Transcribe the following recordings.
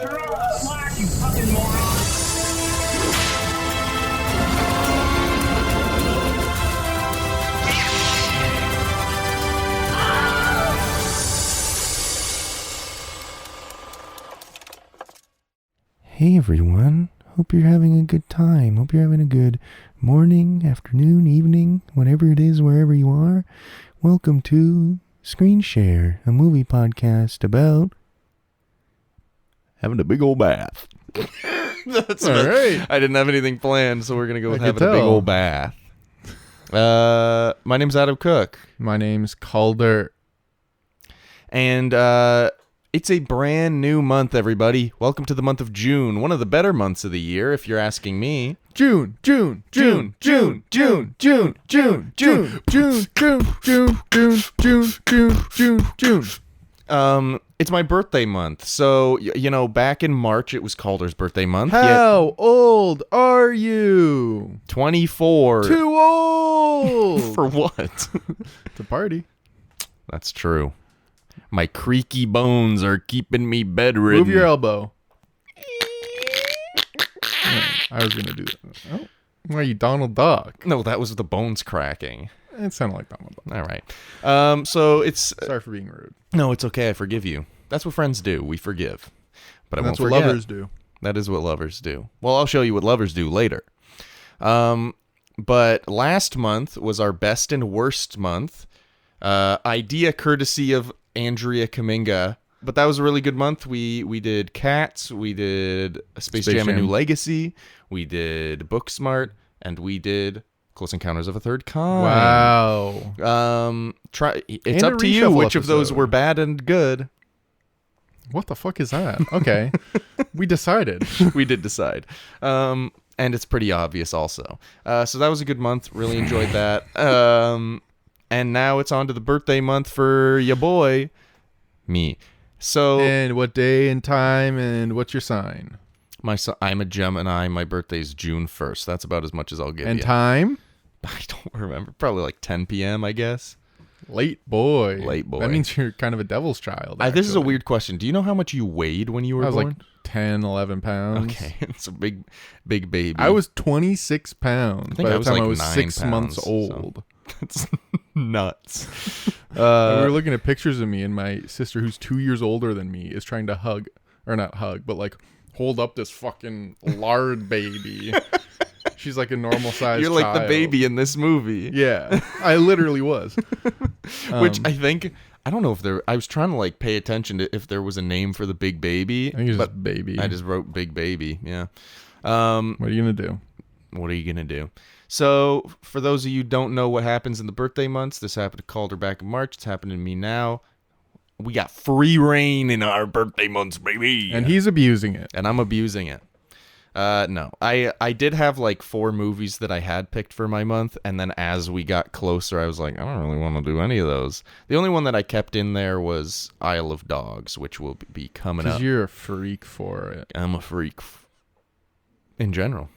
Throw the slack, you fucking moron! Hey everyone, hope you're having a good time. Hope you're having a good morning, afternoon, evening, whatever it is, wherever you are. Welcome to ScreenShare, a movie podcast about having a big old bath. That's all right. I didn't have anything planned, so we're going to go with I could having a big tell. old bath. My name's Adam Cook, My name's Calder. and it's a brand new month, everybody. Welcome to the month of June, one of the better months of the year, if you're asking me. June. It's my birthday month, so back in March it was Calder's birthday month. How old are you? 24. Too old. For what? To party. That's true. My creaky bones are keeping me bedridden. Move your elbow. Yeah, I was gonna do that. Oh, why are you Donald Duck? No, that was the bones cracking. It sounded like Donald Duck. All right. So it's Sorry for being rude. no, it's okay. I forgive you. That's what friends do. We forgive. But I won't That's what forget. lovers do. That is what lovers do. Well, I'll show you what lovers do later. But last month was our best and worst month. Idea courtesy of Andrea Kaminga. But that was a really good month. We did Cats, we did Space Jam: A New Legacy, we did Booksmart, and we did Close Encounters of a Third Kind. Wow. It's And up a to you reshuffle which of those episode. were bad and good. What the fuck is that? Okay. We decided. We did decide. And it's pretty obvious also. So that was a good month. Really enjoyed that. And now it's on to the birthday month for ya boy, me. So And what day and time and what's your sign? I'm a Gemini. My birthday's June 1st. That's about as much as I'll give And you. time? I don't remember. Probably like 10 p.m., I guess. Late boy. Late boy. That means you're kind of a devil's child. This is a actually. weird question. Do you know how much you weighed when you were I was born? like 10, 11 pounds. Okay, it's a big baby. I was 26 pounds think by I the was time like I was 9 6 months pounds, so- old. That's nuts. We were looking at pictures of me, and my sister, who's 2 years older than me, is trying to hug, or not hug, but like hold up this fucking lard baby. She's like a normal size. You're like the baby in this movie. Yeah, I literally was. Which I think, I don't know if I was trying to like pay attention to if there was a name for the big baby. I think it's but just baby. I just wrote big baby. Yeah. What are you gonna do? What are you going to do? So, for those of you who don't know what happens in the birthday months, this happened to Calder back in March. It's happening to me now. We got free reign in our birthday months, baby. And he's abusing it. And I'm abusing it. No. I did have like 4 movies that I had picked for my month, and then as we got closer, I was like, I don't really want to do any of those. The only one that I kept in there was Isle of Dogs, which will be coming up. Because you're a freak for it. I'm a freak in general.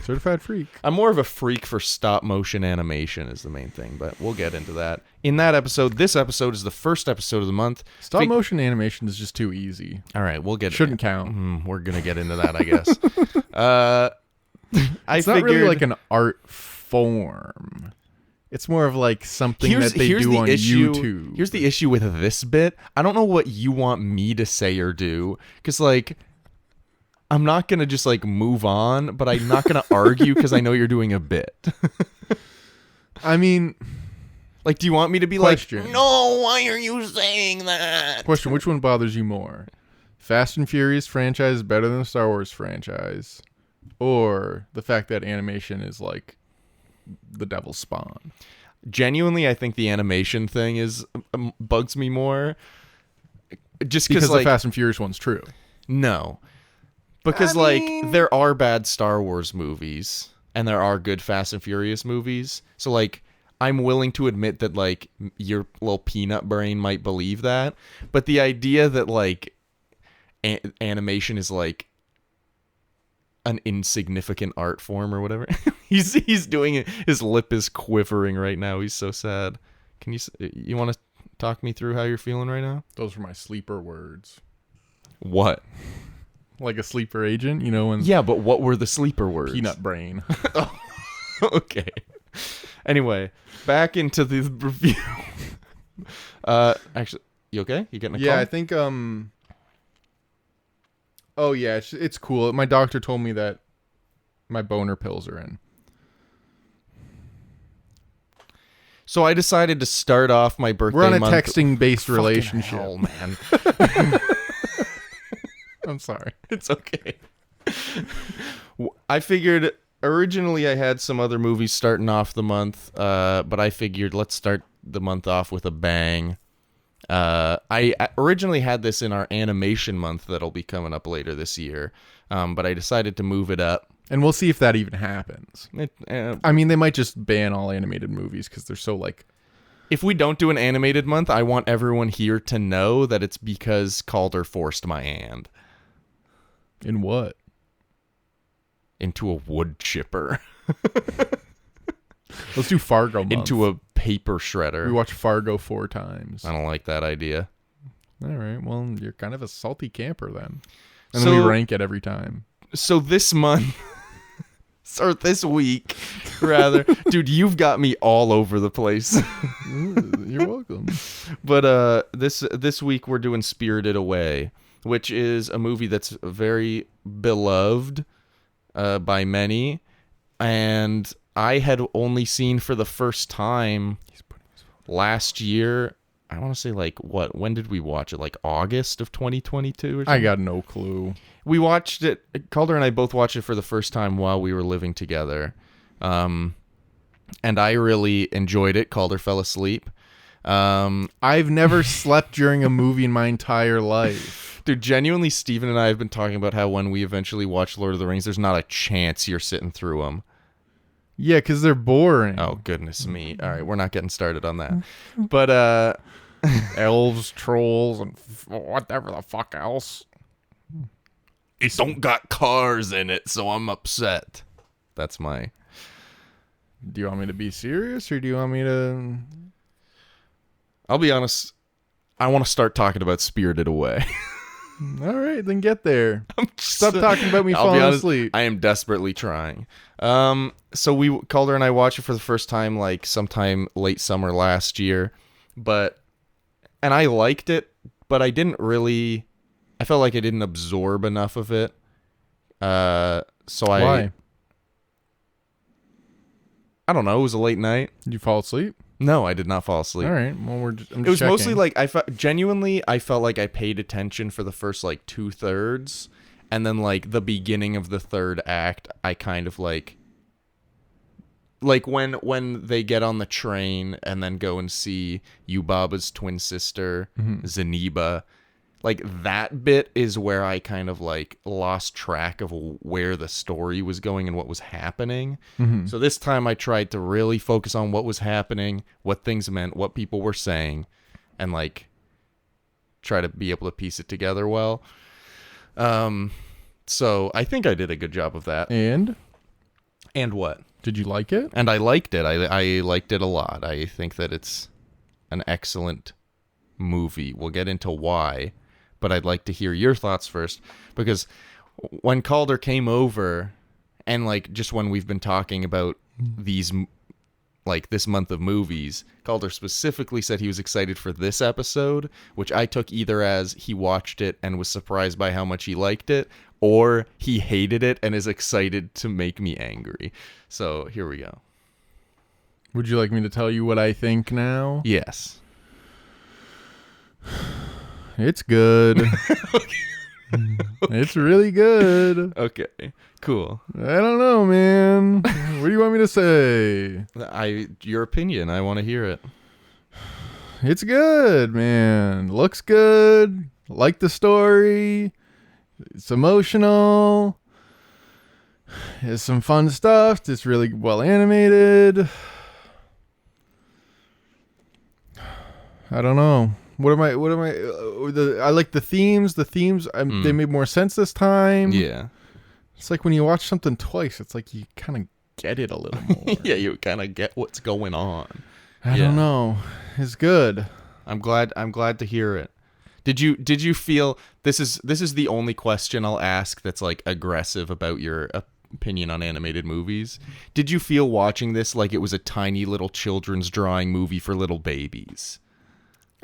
Certified freak. I'm more of a freak for stop motion animation is the main thing, but we'll get into that. In that episode, this episode is the first episode of the month. Stop motion animation is just too easy. All right, we'll get Shouldn't count. We're going to get into that, I guess. It's not really like an art form. It's more of like something that they do on YouTube. Here's the issue with this bit. I don't know what you want me to say or do, because like I'm not going to just like move on, but I'm not going to argue because I know you're doing a bit. I mean, like, do you want me to be Question. like, no, why are you saying that? question, which one bothers you more? Fast and Furious franchise is better than the Star Wars franchise? Or the fact that animation is like the devil's spawn? Genuinely, I think the animation thing is bugs me more. Just Because like, the Fast and Furious one's true. No. Because, there are bad Star Wars movies, and there are good Fast and Furious movies. So, like, I'm willing to admit that, like, your little peanut brain might believe that. But the idea that, like, animation is, like, an insignificant art form or whatever. he's doing it. His lip is quivering right now. He's so sad. You want to talk me through how you're feeling right now? Those were my sleeper words. What? Like a sleeper agent, you know, when Yeah, but what were the sleeper words? peanut brain. Okay. Anyway, back into the review. Actually, you okay? You getting a call? Yeah, I think oh yeah, it's cool. My doctor told me that my boner pills are in. So I decided to start off my birthday We're on a month. texting-based Fucking relationship. hell, man. I'm sorry. It's okay. I figured originally I had some other movies starting off the month, but I figured let's start the month off with a bang. I originally had this in our animation month that'll be coming up later this year, but I decided to move it up. And we'll see if that even happens. I mean, they might just ban all animated movies because they're so like... If we don't do an animated month, I want everyone here to know that it's because Calder forced my hand. In what? Into a wood chipper. Let's do Fargo month. Into a paper shredder. We watch Fargo 4 times. I don't like that idea. All right. Well, you're kind of a salty camper then. And then we rank it every time. So this month, or this week, rather. Dude, you've got me all over the place. You're welcome. But this week we're doing Spirited Away, which is a movie that's very beloved by many, and I had only seen for the first time last year. I want to say when did we watch it? Like August of 2022 or something? I got no clue. We watched it. Calder and I both watched it for the first time while we were living together. And I really enjoyed it. Calder fell asleep. I've never slept during a movie in my entire life. Dude, genuinely, Steven and I have been talking about how when we eventually watch Lord of the Rings, there's not a chance you're sitting through them. Yeah, because they're boring. Oh, goodness me. All right, we're not getting started on that. But, elves, trolls, and whatever the fuck else. It don't got cars in it, so I'm upset. That's my... Do you want me to be serious, or do you want me to... I'll be honest. I want to start talking about Spirited Away. All right, then get there. Stop talking about me falling asleep. I am desperately trying. So Calder and I watched it for the first time like sometime late summer last year, and I liked it, but I felt like I didn't absorb enough of it. Why? I don't know. It was a late night. Did you fall asleep? No, I did not fall asleep. All right. Well, I'm just it was checking. mostly like I felt like I paid attention for the first like 2/3, and then like the beginning of the third act, I kind of like when they get on the train and then go and see Yubaba's twin sister, Zeniba. Like that bit is where I kind of like lost track of where the story was going and what was happening. Mm-hmm. So this time I tried to really focus on what was happening, what things meant, what people were saying, and like try to be able to piece it together well. So I think I did a good job of that. And what? Did you like it? And I liked it. I liked it a lot. I think that it's an excellent movie. We'll get into why. But I'd like to hear your thoughts first, because when Calder came over, and like just when we've been talking about these, like this month of movies, Calder specifically said he was excited for this episode, which I took either as he watched it and was surprised by how much he liked it, or he hated it and is excited to make me angry. So here we go. Would you like me to tell you what I think now? Yes. It's good. It's really good. Okay, cool. I don't know, man. What do you want me to say? Your opinion. I want to hear it. It's good, man. Looks good. Like the story. It's emotional. There's some fun stuff. It's really well animated. I don't know. I like the themes. The themes, they made more sense this time. Yeah. It's like when you watch something twice, it's like you kind of get it a little more. Yeah, you kind of get what's going on. I don't know. It's good. I'm glad to hear it. Did you feel this is the only question I'll ask that's like aggressive about your opinion on animated movies? Did you feel watching this like it was a tiny little children's drawing movie for little babies?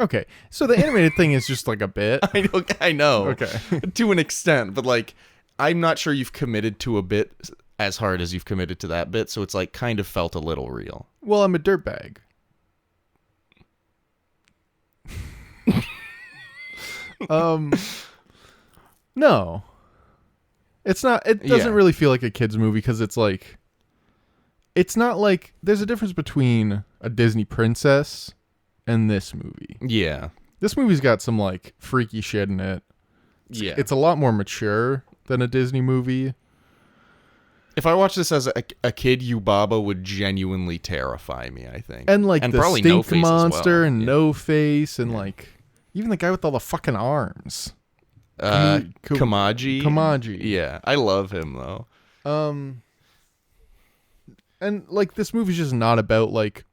Okay, so the animated thing is just like a bit. I know. Okay. To an extent, but like I'm not sure you've committed to a bit as hard as you've committed to that bit, so it's like kind of felt a little real. Well, I'm a dirtbag. No. It's not, it doesn't really feel like a kid's movie because it's like, it's not like, there's a difference between a Disney princess and this movie. Yeah. This movie's got some like freaky shit in it. Yeah. It's a lot more mature than a Disney movie. If I watched this as a kid, Yubaba would genuinely terrify me, I think. And like the probably stink No-Face as monster well. and No Face and like even the guy with all the fucking arms. Kamaji. Kamaji. Yeah, I love him though. And like this movie's just not about like,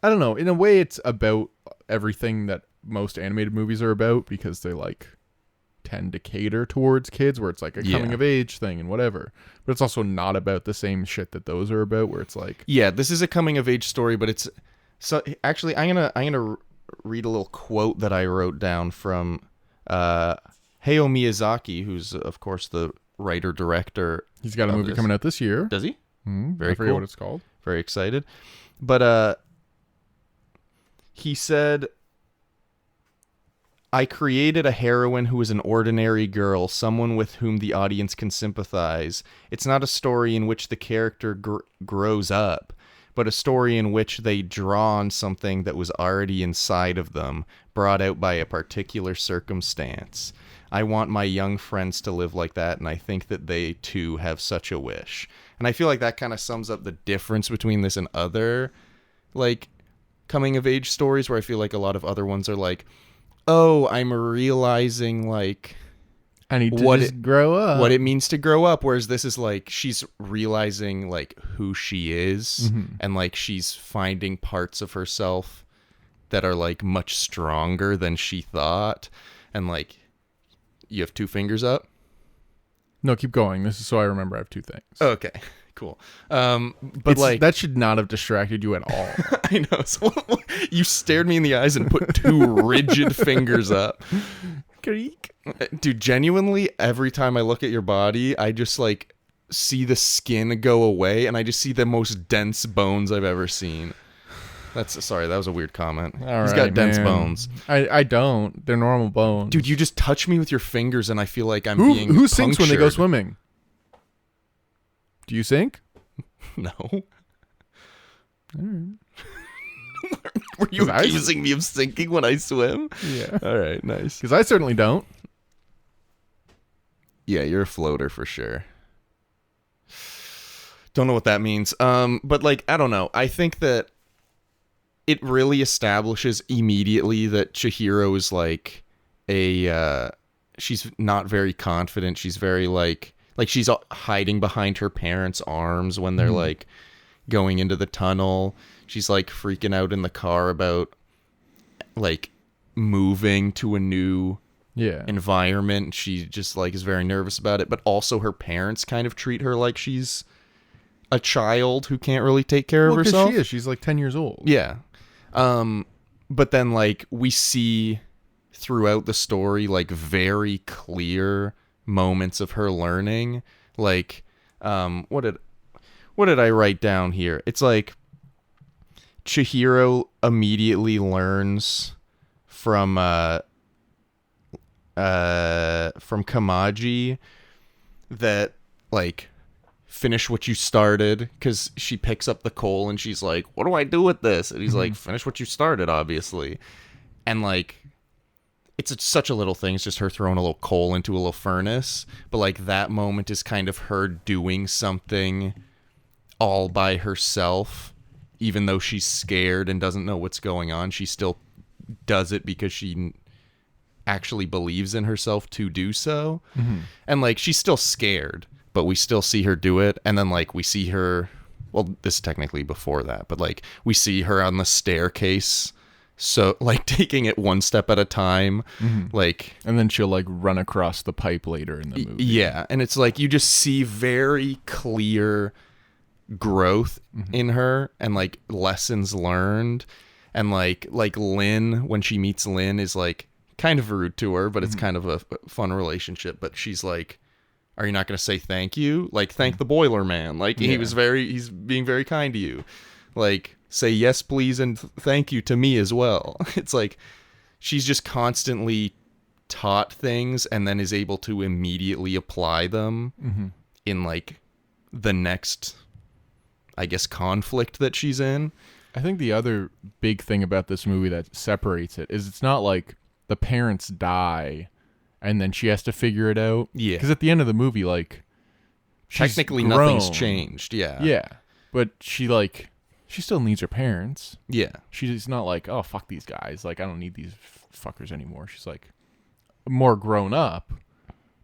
I don't know, in a way it's about everything that most animated movies are about because they like tend to cater towards kids where it's like a coming of age thing and whatever. But it's also not about the same shit that those are about where it's like, yeah, this is a coming of age story, but it's so actually I'm gonna read a little quote that I wrote down from Hayao Miyazaki, who's of course the writer director. He's got a movie coming out this year. Does he? Very I forget cool. what it's called. Very excited. But he said, I created a heroine who is an ordinary girl, someone with whom the audience can sympathize. It's not a story in which the character grows up, but a story in which they draw on something that was already inside of them, brought out by a particular circumstance. I want my young friends to live like that, and I think that they, too, have such a wish. And I feel like that kind of sums up the difference between this and other, like, coming-of-age stories, where I feel like a lot of other ones are like, oh, I'm realizing, like, I need to grow up. What it means to grow up, whereas this is, like, she's realizing, like, who she is, and, like, she's finding parts of herself that are, like, much stronger than she thought, and, like, you have two fingers up? No, keep going. This is so I remember I have two things. Okay, cool. But like that should not have distracted you at all. I know. So you stared me in the eyes and put two rigid fingers up. Creak. Dude, genuinely, every time I look at your body, I just like see the skin go away, and I just see the most dense bones I've ever seen. Sorry, that was a weird comment. He's got dense bones. I don't. They're normal bones. Dude, you just touch me with your fingers and I feel like I'm being Who sinks when they go punctured. swimming? Do you sink? No. Were you accusing me of sinking when I swim? Yeah. All right, nice. Because I certainly don't. Yeah, you're a floater for sure. Don't know what that means. But like, I don't know. I think that it really establishes immediately that Chihiro is like she's not very confident. She's very like she's hiding behind her parents' arms when they're like going into the tunnel. She's like freaking out in the car about like moving to a new environment. She just like is very nervous about it, but also her parents kind of treat her like she's a child who can't really take care of herself. She is. She's like 10 years old. Yeah. But then like we see throughout the story like very clear moments of her learning. Like what did I write down here? It's like Chihiro immediately learns from Kamaji that like finish what you started, because she picks up the coal and she's like, what do I do with this? And he's like, finish what you started, obviously. And like it's such a little thing. It's just her throwing a little coal into a little furnace, but like that moment is kind of her doing something all by herself, even though she's scared and doesn't know what's going on. She still does it because she actually believes in herself to do so. And like she's still scared, but we still see her do it. And then like we see her, well, this is technically before that, but like we see her on the staircase so like taking it one step at a time, like, And then she'll like run across the pipe later in the movie. yeah, and it's like you just see very clear growth in her and like lessons learned, and like Lynn, when she meets Lynn, is like kind of rude to her, but it's kind of a fun relationship. But she's like, are you not going to say thank you? Like, thank the boiler man. Like, he's being very kind to you. Like, say yes, please, and thank you to me as well. It's like she's just constantly taught things and then is able to immediately apply them in like the next, I guess, conflict that she's in. I think the other big thing about this movie that separates it is it's not like the parents die and then she has to figure it out. Yeah. Because at the end of the movie, like, Technically, she's nothing's grown. changed. Yeah. Yeah. But she still needs her parents. Yeah. She's not like, oh, fuck these guys. Like, I don't need these fuckers anymore. She's like more grown up,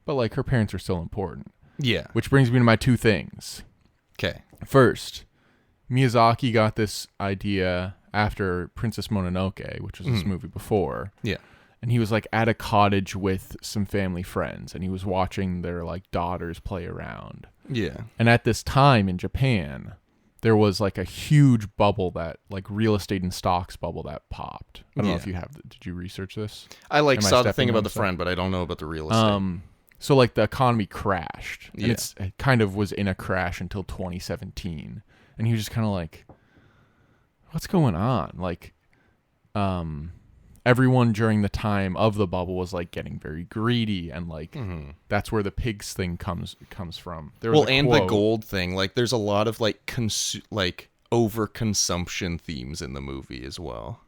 but like her parents are still important. Yeah. Which brings me to my two things. Okay. First, Miyazaki got this idea after Princess Mononoke, which was this movie before. Yeah. And he was like at a cottage with some family friends and he was watching their like daughters play around. Yeah. And at this time in Japan, there was like a huge bubble that like real estate and stocks bubble that popped. I don't know if you have. Did you research this? I like Am I saw the stepping thing on about the stuff? friend, but I don't know about the real estate. So like the economy crashed and Yeah. it kind of was in a crash until 2017. And he was just kind of like, what's going on? Like, everyone during the time of the bubble was like getting very greedy and like that's where the pigs thing comes from. There was Well, a and the quote- gold thing. Like, there's a lot of like overconsumption themes in the movie as well.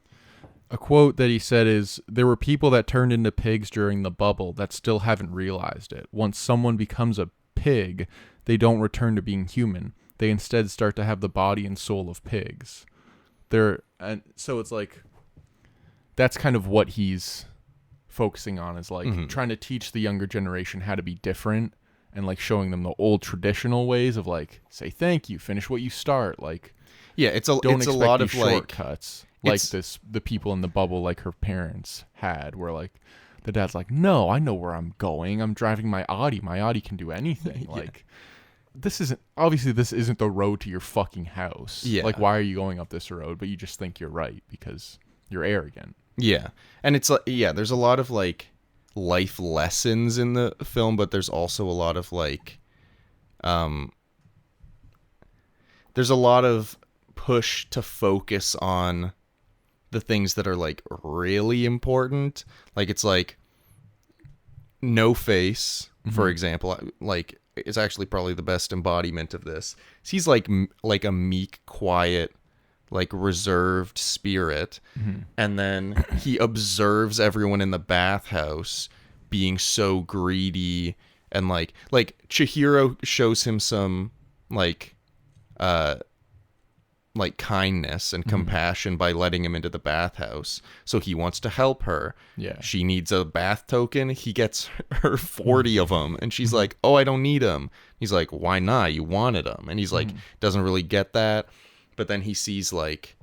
A quote that he said is, there were people that turned into pigs during the bubble that still haven't realized it. Once someone becomes a pig, they don't return to being human. They instead start to have the body and soul of pigs. And so it's like, that's kind of what he's focusing on, is like trying to teach the younger generation how to be different and like showing them the old traditional ways of like, say thank you, finish what you start. Like, Yeah, it's a don't it's a expect lot these of like shortcuts like it's- the people in the bubble like her parents had, where like the dad's like, no, I know where I'm going, I'm driving my Audi can do anything. Like, this isn't the road to your fucking house. Yeah. Like, why are you going up this road? But you just think you're right because you're arrogant. Yeah. And it's like, there's a lot of like life lessons in the film, but there's also a lot of like there's a lot of push to focus on the things that are like really important. Like, it's like No Face, for example, like, is actually probably the best embodiment of this. He's like a meek, quiet, like reserved spirit, and then he observes everyone in the bathhouse being so greedy, and like Chihiro shows him some like kindness and compassion by letting him into the bathhouse. So he wants to help her. Yeah. She needs a bath token. He gets her 40 of them. And she's like, oh, I don't need them. He's like, why not? You wanted them. And he's like, doesn't really get that. But then he sees like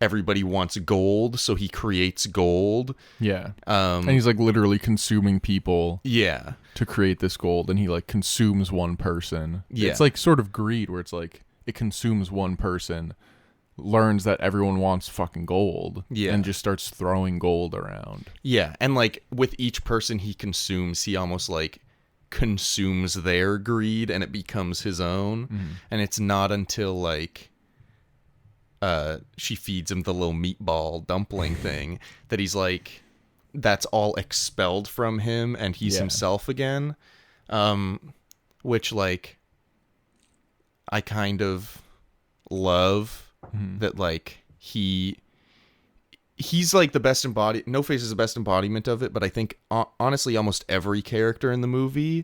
everybody wants gold. So he creates gold. Yeah. And he's like literally consuming people Yeah. to create this gold, and he like consumes one person. Yeah. It's like sort of greed where it's like it consumes one person, learns that everyone wants fucking gold, and just starts throwing gold around. Yeah. And like with each person he consumes, he almost like consumes their greed and it becomes his own. And it's not until like she feeds him the little meatball dumpling thing that he's like, that's all expelled from him and he's himself again. Which like I kind of love that, like he's like the best No Face is the best embodiment of it, but I think honestly almost every character in the movie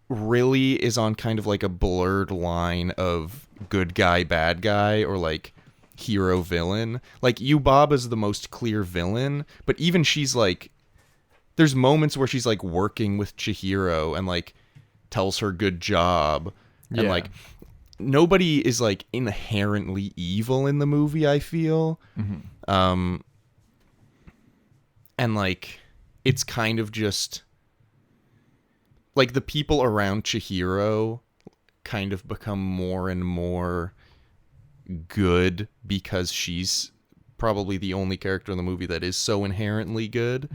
really is on kind of like a blurred line of good guy, bad guy, or like hero villain. Like Yubaba's the most clear villain, but even she's like, there's moments where she's like working with Chihiro and like tells her good job, and like nobody is like inherently evil in the movie, I feel. And like it's kind of just like the people around Chihiro kind of become more and more good because she's probably the only character in the movie that is so inherently good.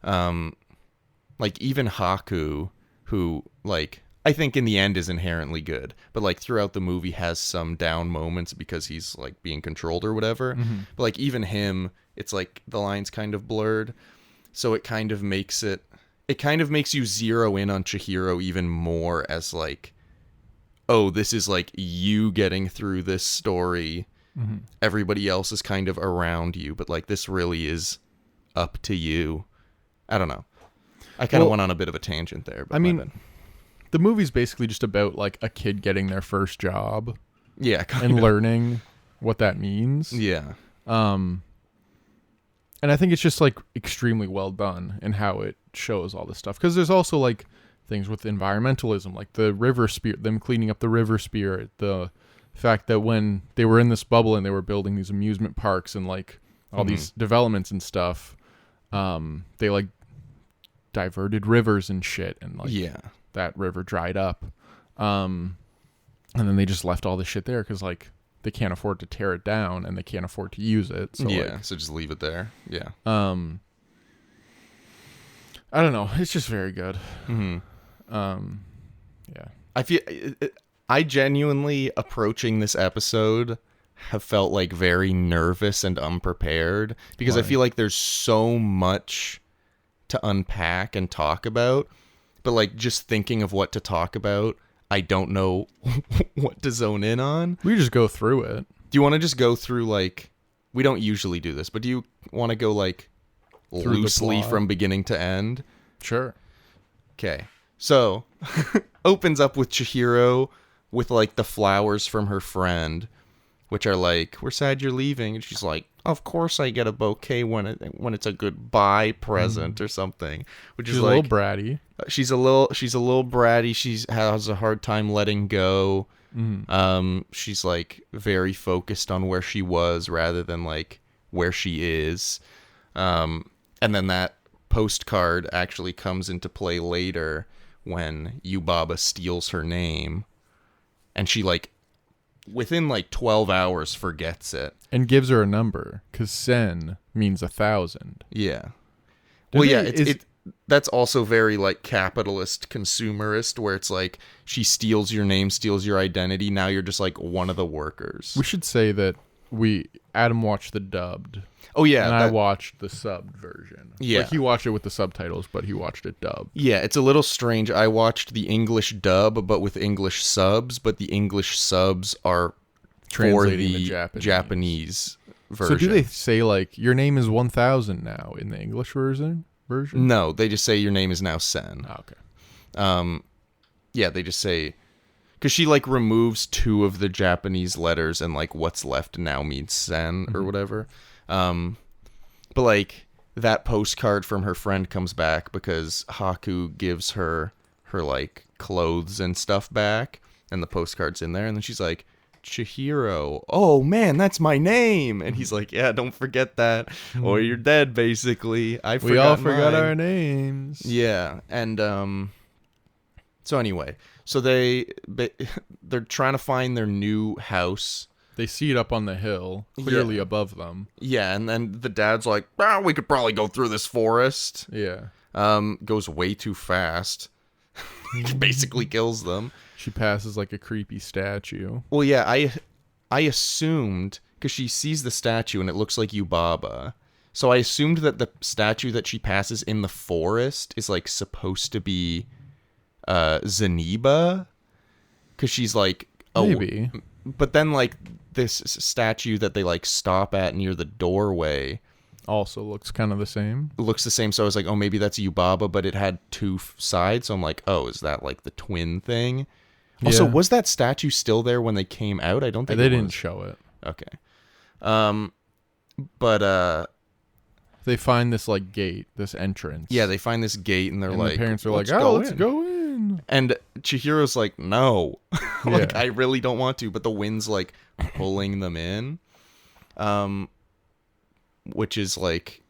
Like even Haku, who like I think in the end is inherently good, but like throughout the movie has some down moments because he's like being controlled or whatever. But like even him, it's like the line's kind of blurred, so it kind of makes you zero in on Chihiro even more as like, oh, this is like you getting through this story. Everybody else is kind of around you, but like this really is up to you. I don't know. I kind of went on a bit of a tangent there. But I mean, the movie's basically just about like a kid getting their first job. Yeah, and learning what that means. Yeah. And I think it's just like extremely well done in how it shows all this stuff. Because there's also like things with environmentalism, like the river spirit, them cleaning up the river spirit, the fact that when they were in this bubble and they were building these amusement parks and like all these developments and stuff, they like diverted rivers and shit, and like that river dried up, and then they just left all this shit there because like they can't afford to tear it down and they can't afford to use it. So so just leave it there. Yeah. I don't know. It's just very good. Yeah. I feel I genuinely approaching this episode have felt like very nervous and unprepared because I feel like there's so much to unpack and talk about, but like just thinking of what to talk about, I don't know what to zone in on. We just go through it. Do you want to just go through like, we don't usually do this, but do you want to go like loosely from beginning to end? Sure. Okay. So opens up with Chihiro with like the flowers from her friend, which are like, we're sad you're leaving. And she's like, of course I get a bouquet when it's a goodbye present or something. Which she's is a like, little bratty. She's a little bratty. She has a hard time letting go. She's like very focused on where she was rather than like where she is. And then that postcard actually comes into play later when Yubaba steals her name, and she like within like 12 hours forgets it and gives her a number because sen means 1,000. Yeah. Well, yeah, that's also very like capitalist consumerist, where it's like she steals your name, steals your identity. Now you're just like one of the workers. We should say that Adam watched the dubbed. Oh yeah, and I watched the subbed version. Yeah, like he watched it with the subtitles, but he watched it dubbed. Yeah, it's a little strange. I watched the English dub, but with English subs. But the English subs are translating for the Japanese version. So do they say like your name is 1,000 now in the English version? No, they just say your name is now Sen. Oh, okay. Yeah, they just say, because she like removes 2 of the Japanese letters and like what's left now means Sen or whatever. But like that postcard from her friend comes back because Haku gives her like clothes and stuff back, and the postcard's in there, and then she's like, Chihiro, oh man, that's my name. And he's like, yeah, don't forget that or you're dead, basically. We all forgot our names. Yeah. And so anyway, so they're trying to find their new house. They see it up on the hill, clearly above them. Yeah, and then the dad's like, we could probably go through this forest. Yeah. Goes way too fast. Basically kills them. She passes like a creepy statue. Well, yeah, I assumed, because she sees the statue and it looks like Yubaba, so I assumed that the statue that she passes in the forest is like supposed to be Zeniba, because she's like, maybe. But then like this statue that they like stop at near the doorway also looks kind of the same. Looks the same. So I was like, oh, maybe that's Yubaba, but it had 2 sides. So I'm like, oh, is that like the twin thing? Also, was that statue still there when they came out? I don't think they didn't show it. Okay. But they find this like gate, this entrance. Yeah, they find this gate, and they're like, the parents are like, let's go in. And Chihiro's like, no, like I really don't want to, but the wind's like pulling them in. Which is like,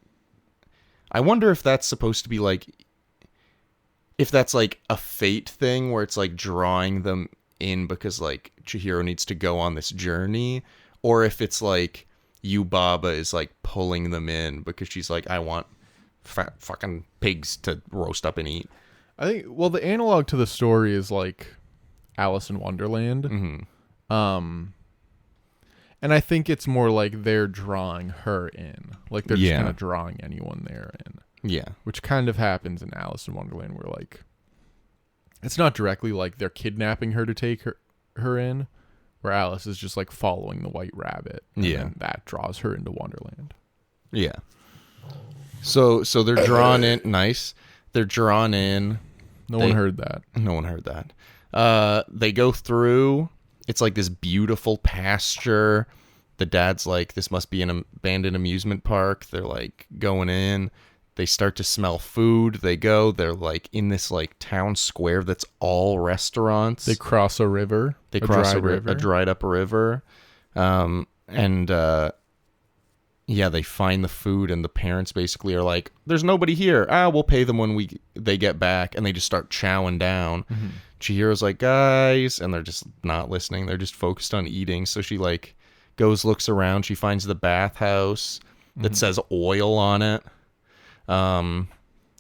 I wonder if that's supposed to be like, if that's like a fate thing where it's like drawing them in because like Chihiro needs to go on this journey, or if it's like Yubaba is like pulling them in because she's like, I want fat fucking pigs to roast up and eat. I think, well, the analog to the story is like Alice in Wonderland. Mm-hmm. And I think it's more like they're drawing her in. Like they're just Yeah. kind of drawing anyone there in. Yeah. Which kind of happens in Alice in Wonderland where like it's not directly like they're kidnapping her to take her in, where Alice is just like following the white rabbit. And then that draws her into Wonderland. Yeah. So they're drawn in. Nice. They're drawn in. No one heard that. No one heard that. They go through. It's like this beautiful pasture. The dad's like, this must be an abandoned amusement park. They're like going in. They start to smell food. They go. They're like in this like town square that's all restaurants. They cross a river. They cross a dried up river. Yeah, they find the food, and the parents basically are like, there's nobody here. We'll pay them when they get back. And they just start chowing down. Mm-hmm. Chihiro's like, guys, and they're just not listening. They're just focused on eating. So she like goes, looks around. She finds the bathhouse that says oil on it.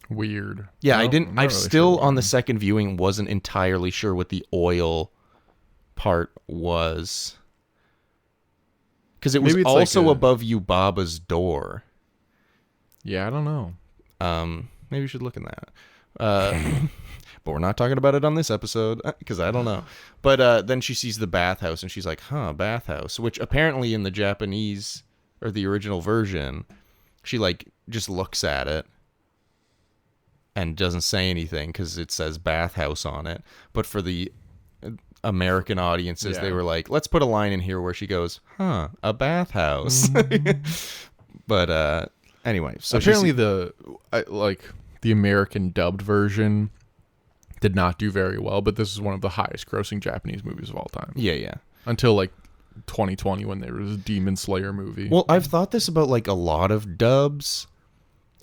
Weird. Yeah, No, I really still sure on the second viewing wasn't entirely sure what the oil part was. Because it was Maybe it's also like above Yubaba's door. Yeah, I don't know. Maybe we should look in that. But we're not talking about it on this episode because I don't know. But then she sees the bathhouse and she's like, bathhouse. Which apparently in the Japanese or the original version, she like just looks at it and doesn't say anything because it says bathhouse on it. But for the American audiences, they were like, let's put a line in here where she goes, a bathhouse. But anyway, so apparently the American dubbed version did not do very well, but this is one of the highest grossing Japanese movies of all time. Yeah. Until like 2020 when there was a Demon Slayer movie. Well, I've thought this about like a lot of dubs.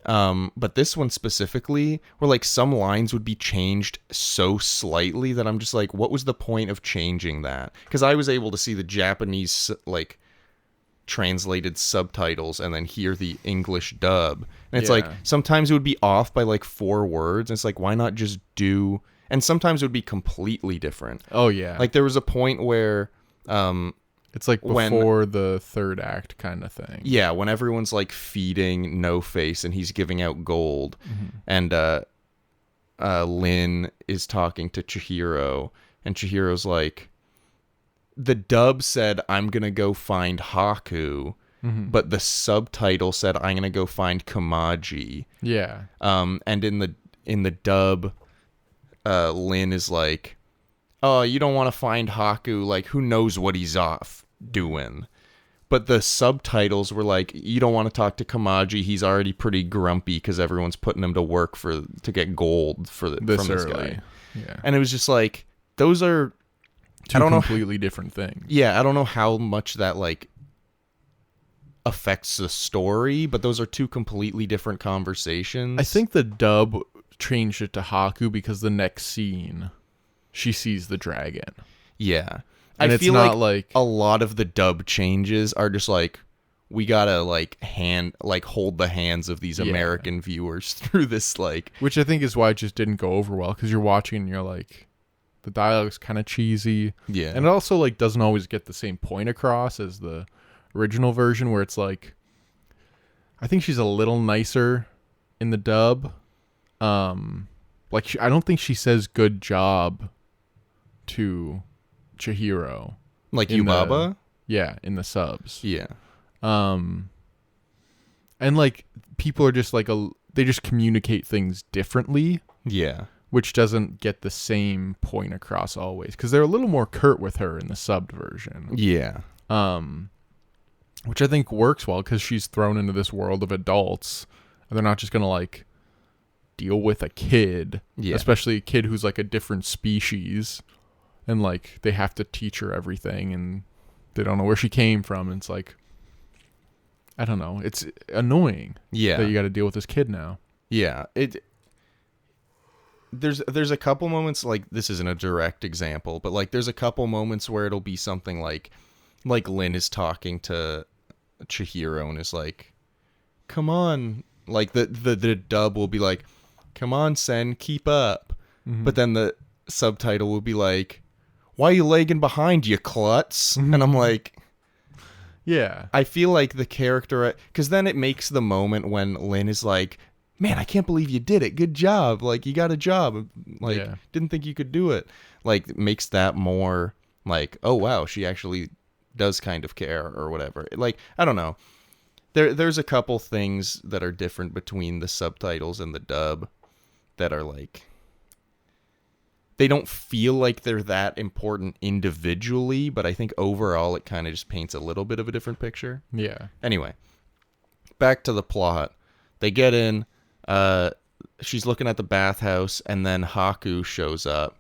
But this one specifically, where like some lines would be changed so slightly that I'm just like, what was the point of changing that? Because I was able to see the Japanese like translated subtitles and then hear the English dub, and it's like sometimes it would be off by like 4 words, and it's like, why not just do? And sometimes it would be completely different. Oh yeah, like there was a point where it's like before the third act kind of thing. Yeah, when everyone's like feeding No Face and he's giving out gold, and Lin is talking to Chihiro, and Chihiro's like, the dub said, I'm going to go find Haku, but the subtitle said, I'm going to go find Kamaji. Yeah. And in the dub, Lin is like, oh, you don't want to find Haku, like, who knows what he's off doing. But the subtitles were like, you don't want to talk to Kamaji, he's already pretty grumpy because everyone's putting him to work to get gold from this guy. Yeah. And it was just like, those are two completely different things. Yeah, I don't know how much that like affects the story, but those are two completely different conversations. I think the dub changed it to Haku because the next scene she sees the dragon. Yeah. And I it's feel not like a lot of the dub changes are just like, we gotta like hold the hands of these American viewers through this, like, which I think is why it just didn't go over well, because you're watching and you're like, the dialogue's kind of cheesy. Yeah. And it also like doesn't always get the same point across as the original version, where it's like, I think she's a little nicer in the dub. Like I don't think she says good job to Chihiro. Like Yubaba? Yeah, in the subs. Yeah. And like people are just like they just communicate things differently. Yeah. Which doesn't get the same point across always, because they're a little more curt with her in the subbed version. Yeah. Which I think works well because she's thrown into this world of adults, and they're not just gonna like deal with a kid, especially a kid who's like a different species, and like they have to teach her everything, and they don't know where she came from. And it's like, I don't know. It's annoying. Yeah. That you got to deal with this kid now. Yeah. There's a couple moments, like, this isn't a direct example, but like there's a couple moments where it'll be something like Lin is talking to Chihiro and is like, come on, like the dub will be like, come on, Sen, keep up. But then the subtitle will be like, why are you lagging behind, you klutz? And I'm like, yeah, I feel like the character, because then it makes the moment when Lin is like, man, I can't believe you did it. Good job. Like, you got a job. Like, didn't think you could do it. Like, makes that more like, oh, wow, she actually does kind of care or whatever. Like, I don't know. There's a couple things that are different between the subtitles and the dub that are like, they don't feel like they're that important individually, but I think overall it kind of just paints a little bit of a different picture. Yeah. Anyway, back to the plot. They get in, she's looking at the bathhouse, and then Haku shows up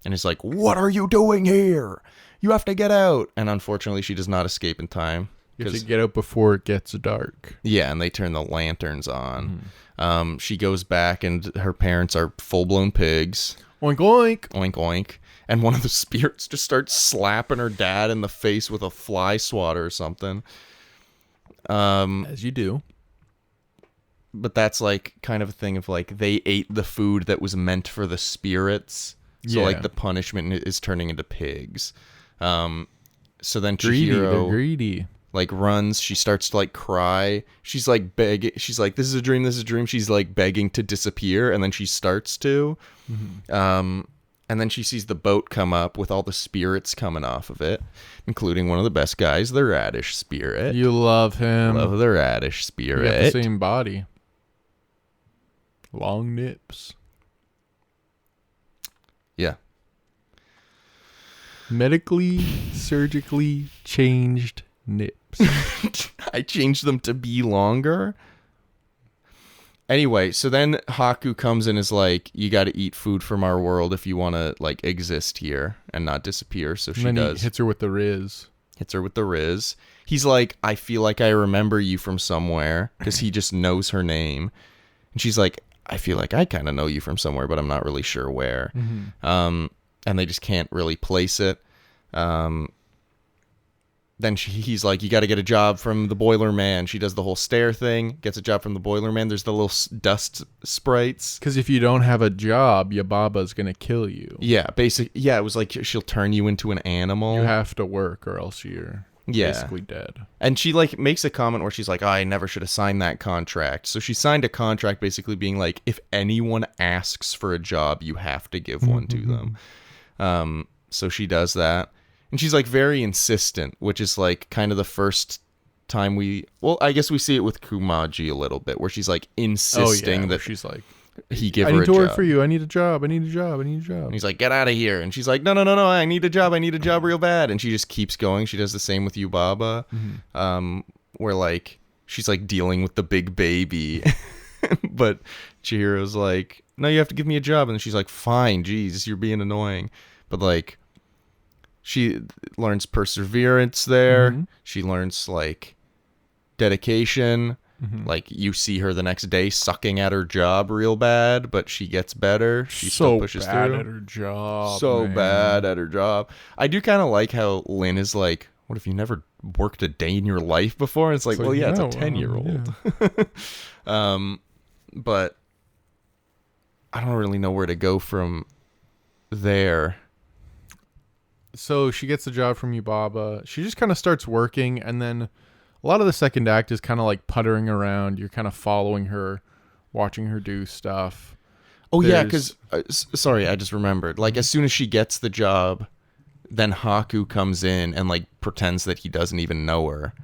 and is like, what are you doing here? You have to get out. And unfortunately, she does not escape in time. You have to get out before it gets dark. Yeah, and they turn the lanterns on. She goes back, and her parents are full-blown pigs. Oink, oink. Oink, oink. And one of the spirits just starts slapping her dad in the face with a fly swatter or something. As you do. But that's like kind of a thing of like, they ate the food that was meant for the spirits. So like the punishment is turning into pigs. So then Chihiro... They're greedy. Like runs, she starts to like cry. She's like begging. She's like, "This is a dream. This is a dream." She's like begging to disappear, and then she starts to. And then she sees the boat come up with all the spirits coming off of it, including one of the best guys, the radish spirit. You love him. Love the radish spirit. You got the same body. Long nips. Yeah. Medically, surgically changed nips. I changed them to be longer. Anyway, so then Haku comes and is like, you got to eat food from our world if you want to like exist here and not disappear. So she does. He hits her with the Riz. Hits her with the Riz. He's like, I feel like I remember you from somewhere, because he just knows her name. And she's like, I feel like I kind of know you from somewhere, but I'm not really sure where. And they just can't really place it. Then he's like, you got to get a job from the Boiler Man. She does the whole stare thing, gets a job from the Boiler Man. There's the little dust sprites. Because if you don't have a job, your baba's going to kill you. Yeah, yeah, it was like she'll turn you into an animal. You have to work or else you're basically dead. And she like makes a comment where she's like, oh, I never should have signed that contract. So she signed a contract basically being like, if anyone asks for a job, you have to give one to them. So she does that. And she's like very insistent, which is like kind of the first time I guess we see it with Kumaji a little bit, where she's like insisting that she's like, he give her a job. I need to work for you. I need a job. I need a job. I need a job. And he's like, get out of here. And she's like, no, I need a job. I need a job real bad. And she just keeps going. She does the same with Yubaba, where like she's like dealing with the big baby. But Chihiro's like, no, you have to give me a job. And she's like, fine, geez, you're being annoying. But like, she learns perseverance there. She learns like dedication. Like you see her the next day sucking at her job real bad, but she gets better. She still pushes through. So bad at her job. So bad at her job. I do kind of like how Lin is like, what if you never worked a day in your life before? And it's like, well, yeah, it's a 10-year-old. Yeah. But I don't really know where to go from there. So she gets the job from Yubaba. She just kind of starts working, and then a lot of the second act is kind of like puttering around. You're kind of following her, watching her do stuff. Oh, yeah, because, sorry, I just remembered. Like, as soon as she gets the job, then Haku comes in and, like, pretends that he doesn't even know her.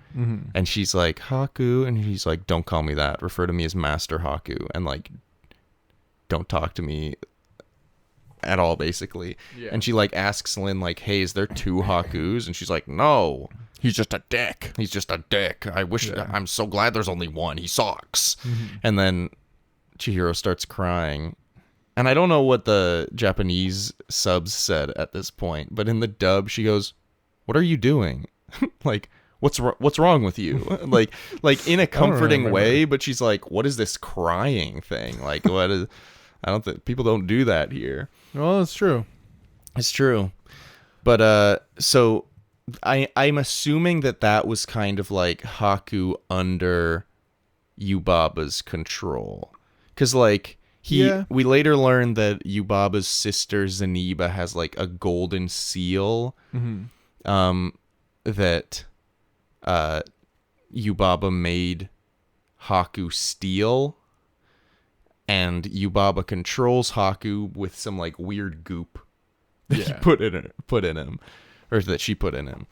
And she's like, Haku, and he's like, don't call me that. Refer to me as Master Haku, and, like, don't talk to me at all, basically. Yeah. And she like asks Lin like, hey, is there 2 Hakus? And she's like, no, he's just a dick. I'm so glad there's only one. He sucks. And then Chihiro starts crying, and I don't know what the Japanese subs said at this point, but in the dub she goes, what are you doing? Like, what's wrong with you? like in a comforting remember. way, but she's like, what is this crying thing? Like, what is? I don't think people don't do that here. Well, it's true. It's true. But so I'm assuming that was kind of like Haku under Yubaba's control. Cuz like we later learned that Yubaba's sister Zeniba has like a golden seal that Yubaba made Haku steal, and Yubaba controls Haku with some like weird goop that he put in him, or that she put in him.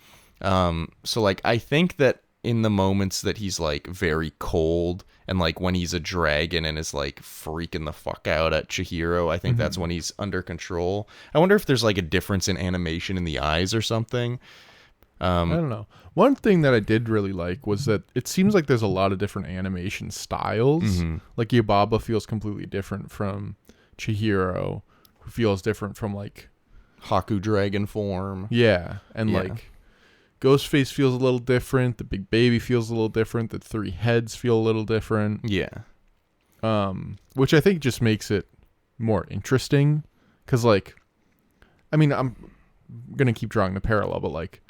So like I think that in the moments that he's like very cold, and like when he's a dragon and is like freaking the fuck out at Chihiro, I think that's when he's under control. I wonder if there's like a difference in animation in the eyes or something. I don't know. One thing that I did really like was that it seems like there's a lot of different animation styles. Like Yubaba feels completely different from Chihiro, who feels different from like Haku dragon form. Yeah, and like Ghostface feels a little different. The big baby feels a little different. The three heads feel a little different. Yeah. Which I think just makes it more interesting. Because like, I mean, I'm gonna keep drawing the parallel, but like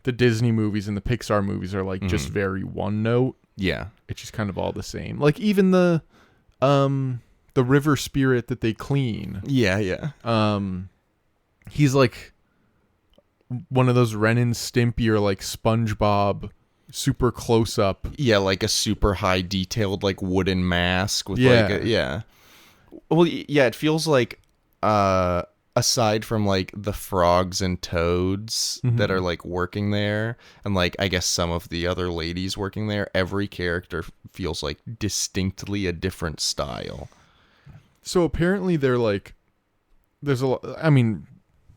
the Disney movies and the Pixar movies are like just very one note. Yeah. It's just kind of all the same. Like even the river spirit that they clean. Yeah, yeah. He's like one of those Ren and Stimpy or like SpongeBob super close up. Yeah, like a super high detailed like wooden mask with Well, yeah, it feels like aside from like the frogs and toads that are like working there, and like I guess some of the other ladies working there, every character feels like distinctly a different style. So apparently they're like, there's a lot, I mean,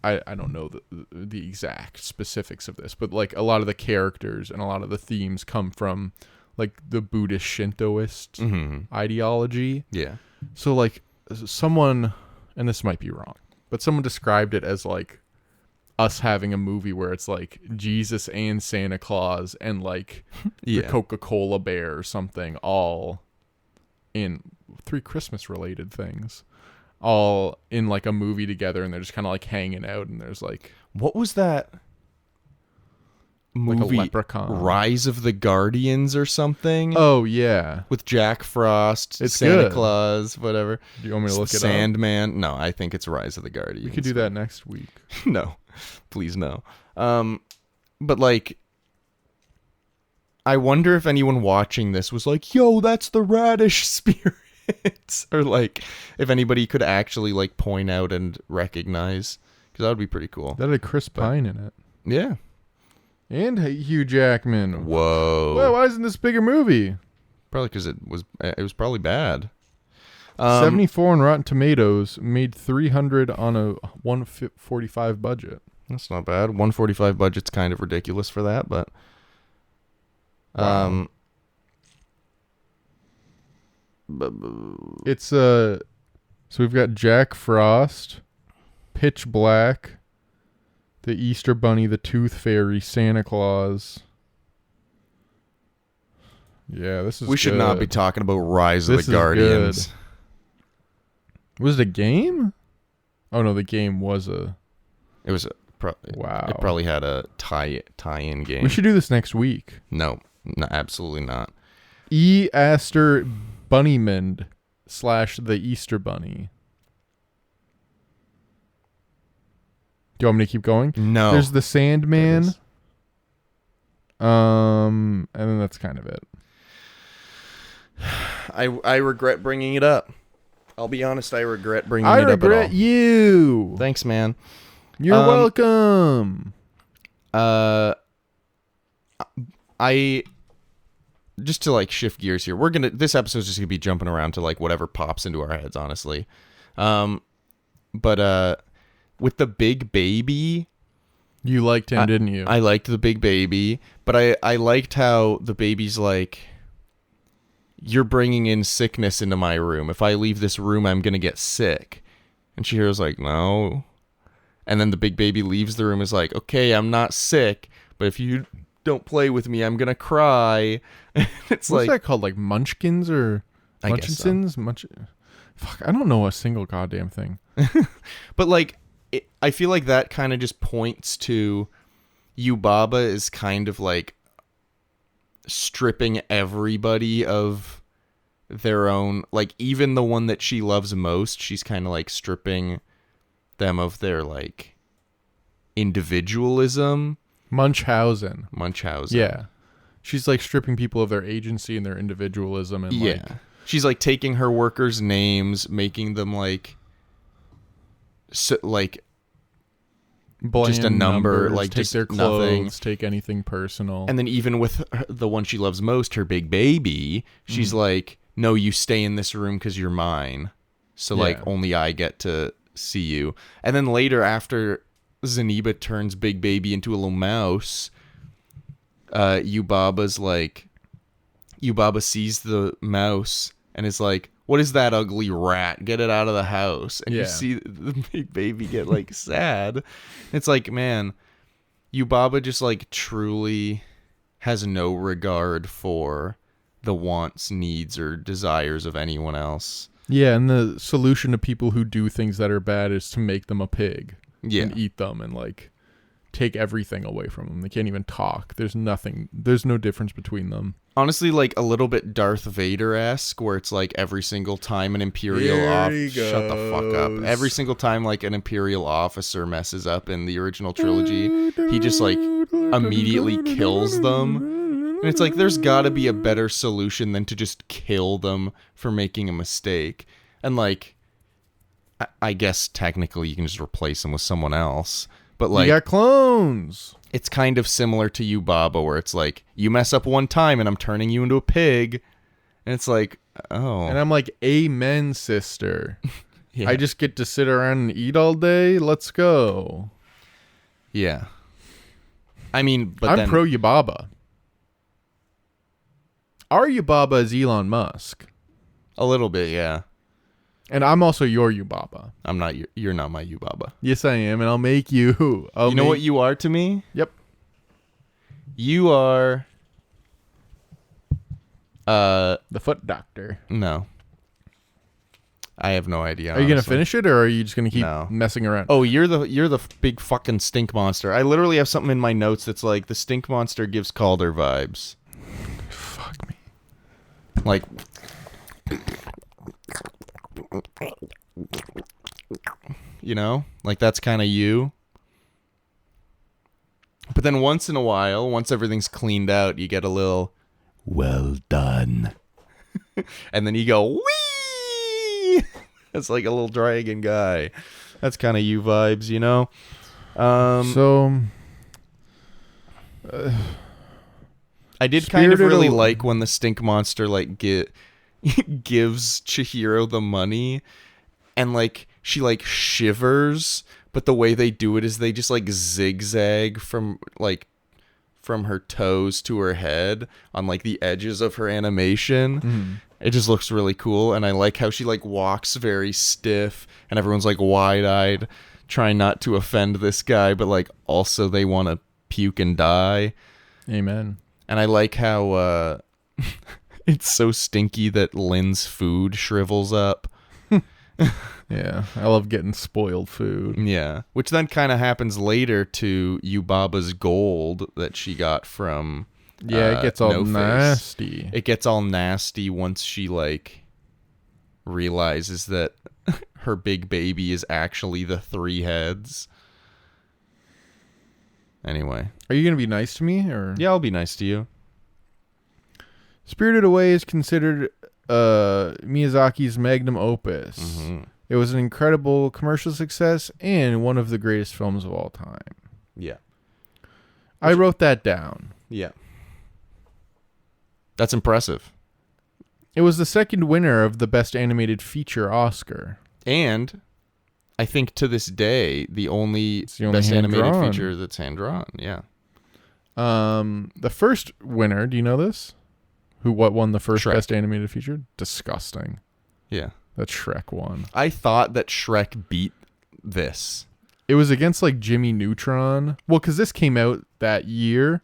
I don't know the exact specifics of this, but like a lot of the characters and a lot of the themes come from like the Buddhist Shintoist ideology. Yeah. So like someone, and this might be wrong, but someone described it as like us having a movie where it's like Jesus and Santa Claus and like the Coca-Cola bear or something, all in three Christmas related things, all in like a movie together, and they're just kind of like hanging out, and there's like, what was that movie? Like a leprechaun. Rise of the Guardians or something? Oh yeah, with Jack Frost, it's Santa good. Claus, whatever. Do you want me to look it up? Sandman? No, I think it's Rise of the Guardians. We could do that next week. No, please no. But like, I wonder if anyone watching this was like, yo, that's the radish spirit. Or like if anybody could actually like point out and recognize, because that would be pretty cool. That had Chris Pine in it. Yeah. And Hugh Jackman. Whoa. Well, why isn't this a bigger movie? Probably because it was probably bad. 74 on Rotten Tomatoes, made 300 on a 145 budget. That's not bad. 145 budget's kind of ridiculous for that, but wow. It's so we've got Jack Frost, Pitch Black, the Easter Bunny, the Tooth Fairy, Santa Claus. Yeah, this is we should not be talking about Rise of the Guardians. Good. Was it a game? Oh no, the game was a. It was wow. It probably had a tie-in game. We should do this next week. No, absolutely not. E. Aster Bunnymund / the Easter Bunny. Do you want me to keep going? No. There's the Sandman. And then that's kind of it. I regret bringing it up. I'll be honest, I regret bringing it up at all. I regret you. Thanks, man. You're welcome. I just to like shift gears here. This episode's just gonna be jumping around to like whatever pops into our heads, honestly. But with the big baby, you liked him, didn't you? I liked the big baby, but I liked how the baby's like, you're bringing in sickness into my room. If I leave this room, I'm gonna get sick. And Chihiro's like, no. And then the big baby leaves the room, is like, okay, I'm not sick, but if you don't play with me, I'm gonna cry. It's What's like that called? Like Munchkins or I guess so. Munchinsons? Fuck, I don't know a single goddamn thing. But like, I feel like that kind of just points to Yubaba is kind of like stripping everybody of their own, like even the one that she loves most, she's kind of like stripping them of their like individualism. Munchausen. Yeah. She's like stripping people of their agency and their individualism and Yeah. like She's like taking her workers' names, making them like like just a number, numbers, like take just their clothes, nothing. take anything personal. And then even with the one she loves most, her big baby, she's like, no, you stay in this room because you're mine. So like only I get to see you. And then later, after Zeniba turns big baby into a little mouse, Yubaba sees the mouse and is like, what is that ugly rat? Get it out of the house. And you see the big baby get like sad. It's like, man, Yubaba just like truly has no regard for the wants, needs, or desires of anyone else. Yeah, and the solution to people who do things that are bad is to make them a pig. Yeah. And eat them and like take everything away from them. They can't even talk. There's no difference between them. Honestly, like a little bit Darth Vader-esque, where it's like every single time an Imperial shut the fuck up. Every single time like an Imperial officer messes up in the original trilogy, he just like immediately kills them. And it's like there's gotta be a better solution than to just kill them for making a mistake. And like I guess technically you can just replace them with someone else. But like you got clones. It's kind of similar to Yubaba, where it's like, you mess up one time and I'm turning you into a pig. And it's like, oh. And I'm like, amen, sister. Yeah. I just get to sit around and eat all day. Let's go. Yeah. I mean, but I'm pro Yubaba. Our Yubaba is Elon Musk. A little bit, yeah. And I'm also your Yubaba. I'm not. You're not my Yubaba. Yes, I am, and I'll make you. You know what you are to me? Yep. You are. The foot doctor. No. I have no idea. Are you gonna finish it, or are you just gonna keep No. messing around? Oh, you're the big fucking stink monster. I literally have something in my notes that's like the stink monster gives Calder vibes. Fuck me. Like. You know, like that's kind of you. But then once in a while, once everything's cleaned out, you get a little well done. And then you go wee. It's like a little dragon guy. That's kind of you vibes, you know. I did kind of really like when the stink monster like gives Chihiro the money, and like she like shivers, but the way they do it is they just like zigzag from her toes to her head on like the edges of her animation. Mm-hmm. It just looks really cool, and I like how she like walks very stiff and everyone's like wide-eyed trying not to offend this guy, but like also they want to puke and die. Amen. And I like how it's so stinky that Lynn's food shrivels up. Yeah, I love getting spoiled food. Yeah, which then kind of happens later to Yubaba's gold that she got from it gets all No-Face. nasty. It gets all nasty once she like realizes that her big baby is actually the three heads. Anyway. Are you going to be nice to me? Or Yeah, I'll be nice to you. Spirited Away is considered Miyazaki's magnum opus. Mm-hmm. It was an incredible commercial success and one of the greatest films of all time. Yeah. I wrote that down. Yeah. That's impressive. It was the second winner of the Best Animated Feature Oscar. And I think to this day, the only only best animated hand-drawn. feature that's hand-drawn. Yeah. The first winner, do you know this? What won the first Shrek. Best Animated Feature? Disgusting. Yeah. That Shrek won. I thought that Shrek beat this. It was against like Jimmy Neutron. Well, because this came out that year,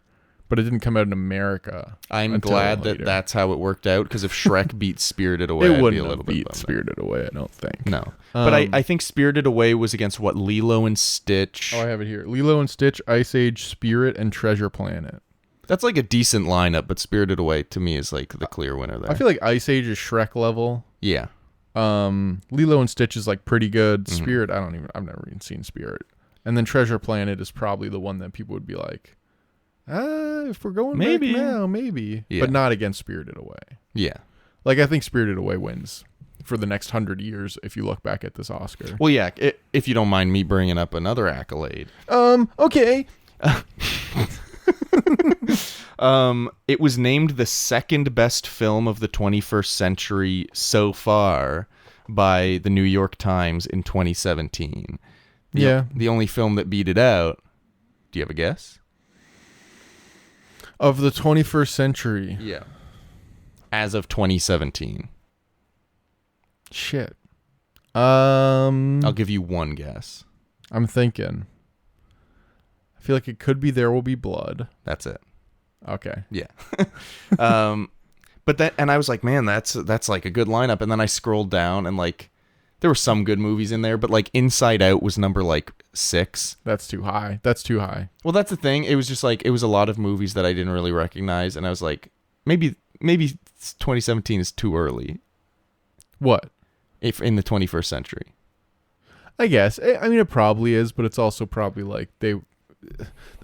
but it didn't come out in America. I'm until glad later. that that's how it worked out, because if Shrek beat Spirited Away, It I'd be wouldn't a little have bit beat bummed out. Spirited Away, I don't think. No. But I think Spirited Away was against, what, Lilo and Stitch? Oh, I have it here. Lilo and Stitch, Ice Age, Spirit, and Treasure Planet. That's like a decent lineup, but Spirited Away to me is like the clear winner there. I feel like Ice Age is Shrek level. Yeah. Lilo and Stitch is like pretty good. Spirit, I've never even seen Spirit. And then Treasure Planet is probably the one that people would be like, if we're going Maybe. back now, maybe. Yeah. But not against Spirited Away. Yeah. Like, I think Spirited Away wins for the next 100 years if you look back at this Oscar. Well, yeah, if you don't mind me bringing up another accolade. Okay. It was named the second best film of the 21st century so far by the New York Times in 2017. The only film that beat it out. Do you have a guess? Of the 21st century. Yeah. As of 2017. Shit. I'll give you one guess. I'm thinking. I feel like it could be There Will Be Blood. That's it. Okay. Yeah. But and I was like, man, that's like a good lineup. And then I scrolled down and like there were some good movies in there, but like Inside Out was number like 6. That's too high. Well, that's the thing. It was just like, it was a lot of movies that I didn't really recognize. And I was like, maybe 2017 is too early. What? If in the 21st century. I guess. I mean, it probably is, but it's also probably like the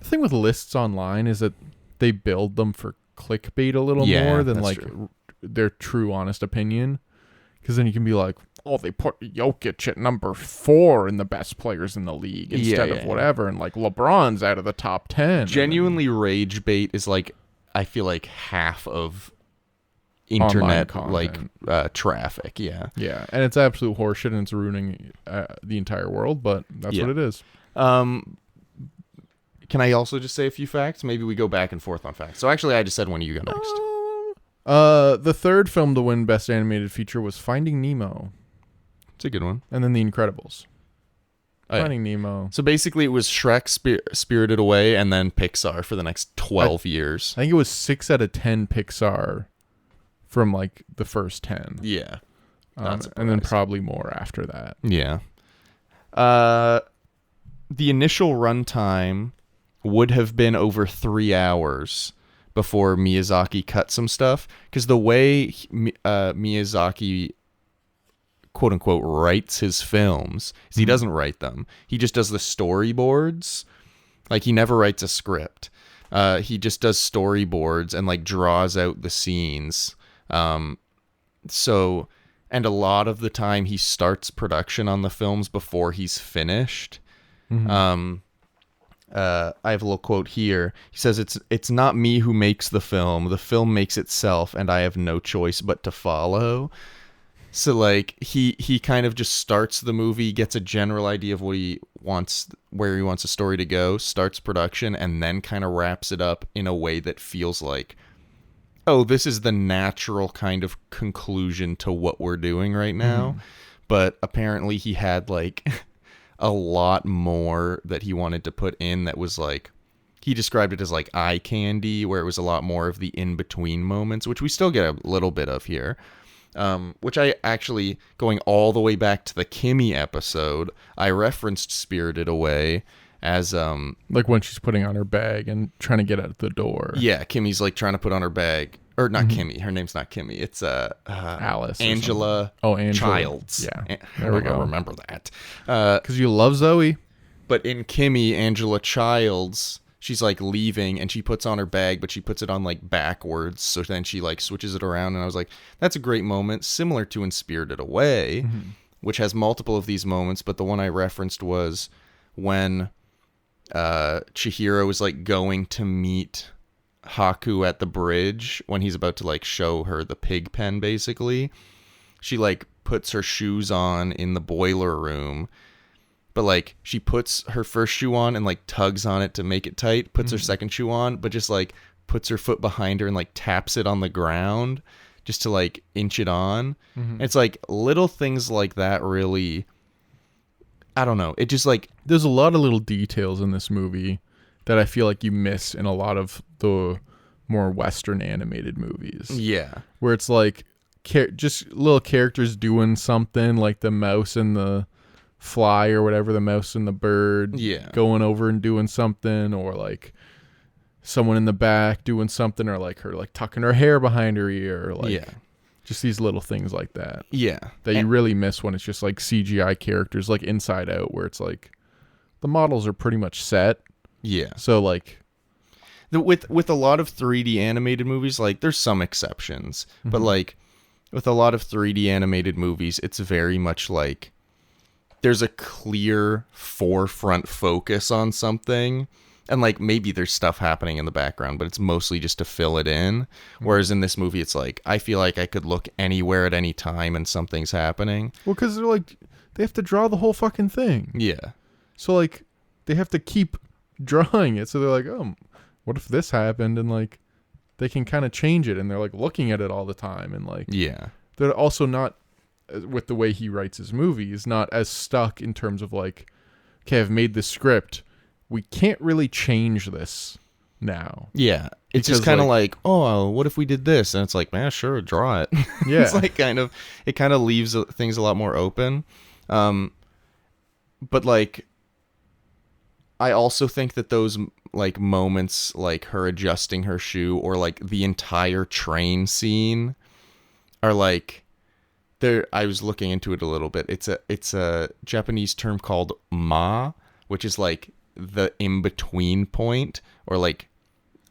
thing with lists online is that they build them for clickbait a little more than like their true honest opinion. Because then you can be like, oh, they put Jokic at number 4 in the best players in the league instead of whatever. And like LeBron's out of the top 10. Genuinely, rage bait is like, I feel like half of internet like traffic. Yeah. Yeah. And it's absolute horseshit and it's ruining the entire world, but that's what it is. Can I also just say a few facts? Maybe we go back and forth on facts. So actually, I just said one, you go next. The third film to win Best Animated Feature was Finding Nemo. It's a good one. And then The Incredibles. Oh, yeah. Finding Nemo. So basically, it was Shrek, Spirited Away, and then Pixar for the next 12 years. I think it was 6 out of 10 Pixar from like the first 10. Yeah. And then probably more after that. Yeah. The initial runtime would have been over 3 hours before Miyazaki cut some stuff, because the way Miyazaki quote unquote writes his films is he doesn't write them. He just does the storyboards. Like, he never writes a script. He just does storyboards and like draws out the scenes. And a lot of the time he starts production on the films before he's finished. I have a little quote here. He says, it's not me who makes the film makes itself, and I have no choice but to follow. So like he kind of just starts the movie, gets a general idea of what he wants, where he wants the story to go, starts production, and then kind of wraps it up in a way that feels like, oh, this is the natural kind of conclusion to what we're doing right now. But apparently he had like a lot more that he wanted to put in that was like, he described it as like eye candy, where it was a lot more of the in-between moments, which we still get a little bit of here. Which I actually, going all the way back to the Kimmy episode, I referenced Spirited Away as like when she's putting on her bag and trying to get out the door. Yeah, Kimmy's like trying to put on her bag, or not Kimmy. Her name's not Kimmy. It's Alice. Angela. Oh, Angela. Childs. Yeah, There we go. Remember that. Because you love Zoe. But in Kimmy, Angela Childs, she's like leaving and she puts on her bag, but she puts it on like backwards. So then she like switches it around. And I was like, that's a great moment, similar to in Spirited Away, which has multiple of these moments. But the one I referenced was when Chihiro is like going to meet Haku at the bridge when he's about to like show her the pig pen. Basically, she like puts her shoes on in the boiler room, but like she puts her first shoe on and like tugs on it to make it tight, puts her second shoe on, but just like puts her foot behind her and like taps it on the ground just to like inch it on. It's like little things like that really, I don't know, it just like, there's a lot of little details in this movie that I feel like you miss in a lot of the more Western animated movies. Yeah. Where it's like just little characters doing something, like the mouse and the fly or whatever, the mouse and the bird going over and doing something, or like someone in the back doing something, or like her like tucking her hair behind her ear, or like just these little things like that. Yeah. That you really miss when it's just like CGI characters, like Inside Out, where it's like the models are pretty much set. Yeah. So like with a lot of 3D animated movies, like there's some exceptions, but like with a lot of 3D animated movies, it's very much like there's a clear forefront focus on something. And like maybe there's stuff happening in the background, but it's mostly just to fill it in. Whereas in this movie, it's like I feel like I could look anywhere at any time and something's happening. Well, because they're like they have to draw the whole fucking thing. Yeah. So like they have to keep drawing it. So they're like, oh, what if this happened? And like they can kind of change it, and they're like looking at it all the time, and like they're also not, with the way he writes his movies, not as stuck in terms of like, okay, I've made this script. We can't really change this now. Yeah. It's just kind of like, oh, what if we did this? And it's like, man, sure, draw it. Yeah. It's like it kind of leaves things a lot more open. But like, I also think that those like moments, like her adjusting her shoe, or like the entire train scene, are like, I was looking into it a little bit. It's a Japanese term called ma, which is like the in-between point, or like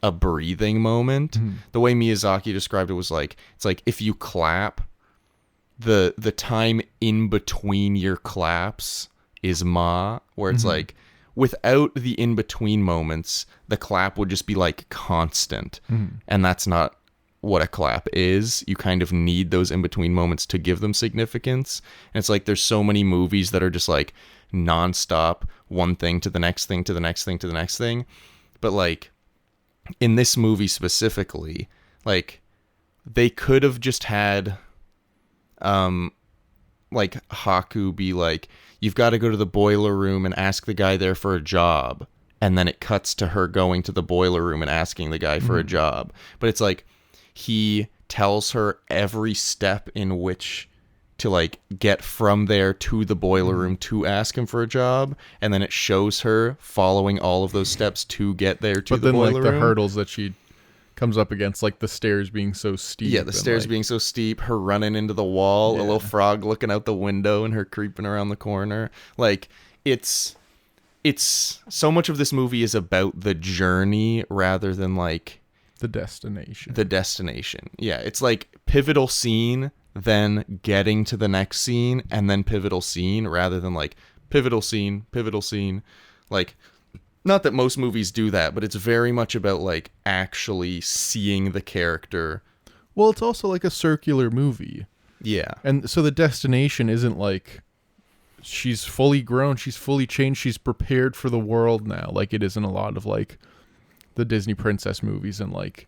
a breathing moment. The way Miyazaki described it was like, it's like if you clap, the time in between your claps is ma, where it's like without the in-between moments, the clap would just be like constant. And that's not what a clap is. You kind of need those in-between moments to give them significance. And it's like there's so many movies that are just like nonstop, one thing to the next thing to the next thing to the next thing. But like in this movie specifically, like they could have just had like Haku be like, you've got to go to the boiler room and ask the guy there for a job, and then it cuts to her going to the boiler room and asking the guy for a job. But it's like he tells her every step in which to like get from there to the boiler room to ask him for a job, and then it shows her following all of those steps to get there to the boiler room. But then like the hurdles that she comes up against, like the stairs being so steep. Yeah, the stairs being so steep, her running into the wall, a little frog looking out the window, and her creeping around the corner. Like it's so much of this movie is about the journey rather than like the destination. Yeah, it's like pivotal scene, then getting to the next scene, and then pivotal scene, rather than like pivotal scene. Like, not that most movies do that, but it's very much about like actually seeing the character. Well, it's also like a circular movie. Yeah. And so the destination isn't like she's fully grown, she's fully changed, she's prepared for the world now, like it is in a lot of like the Disney princess movies and like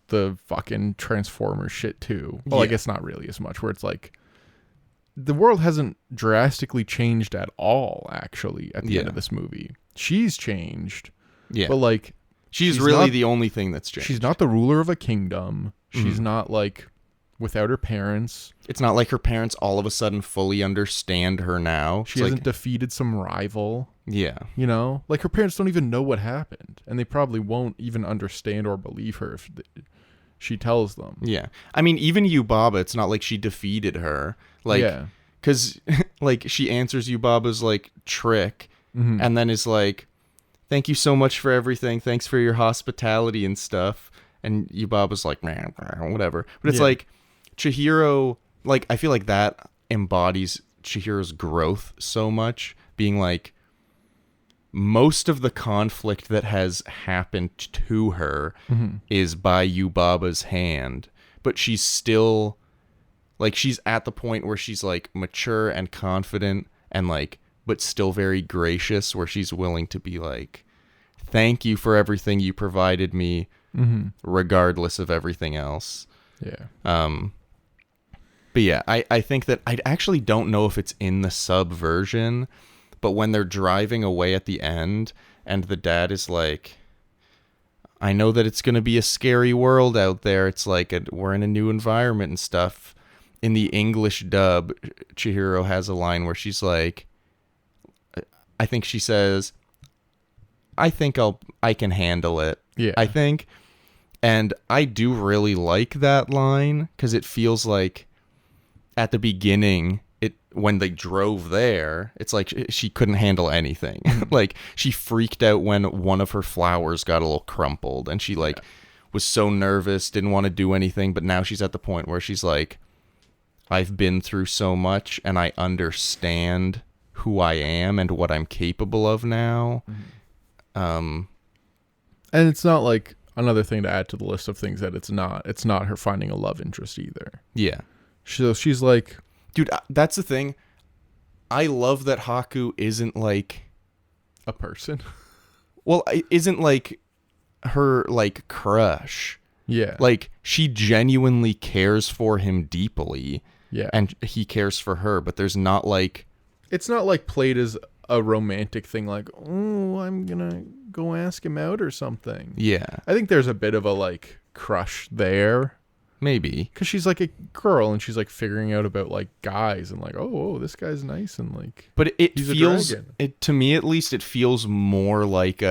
the fucking Transformers shit too. Well, I guess not really as much, where it's like the world hasn't drastically changed at all, actually, at the end of this movie. She's changed. Yeah. But like she's really the only thing that's changed. She's not the ruler of a kingdom. She's not like without her parents. It's not like her parents all of a sudden fully understand her now. She hasn't defeated some rival. Yeah. You know? Like her parents don't even know what happened. And they probably won't even understand or believe her if she tells them. Yeah. I mean, even Yubaba, it's not like she defeated her. Like, because like she answers Yubaba's like trick and then is like, thank you so much for everything. Thanks for your hospitality and stuff. And Yubaba's like, man, whatever. But it's like Chihiro, like, I feel like that embodies Chihiro's growth so much, being like, most of the conflict that has happened to her is by Yubaba's hand, but she's still like, she's at the point where she's like mature and confident and like, but still very gracious, where she's willing to be like, thank you for everything you provided me, regardless of everything else. But yeah, I think that I actually don't know if it's in the sub version, but when they're driving away at the end and the dad is like, I know that it's going to be a scary world out there. It's like we're in a new environment and stuff. In the English dub, Chihiro has a line where she's like, I think she says, I can handle it. Yeah. I think. And I do really like that line because it feels like at the beginning, when they drove there, it's like she couldn't handle anything. Like she freaked out when one of her flowers got a little crumpled, and she like was so nervous, didn't want to do anything. But now she's at the point where she's like, I've been through so much, and I understand who I am and what I'm capable of now. And it's not like another thing to add to the list of things that it's not her finding a love interest either. Yeah. So she's like, dude, that's the thing. I love that Haku isn't like a person. Well, isn't like her like crush. Yeah. Like she genuinely cares for him deeply. Yeah. And he cares for her, but there's not like, it's not like played as a romantic thing, like, oh, I'm gonna go ask him out or something. Yeah. I think there's a bit of a like crush there. Maybe. Because she's like a girl and she's like figuring out about like guys and like, oh, this guy's nice and like. But it he's feels, a dragon. it to me at least, it feels more like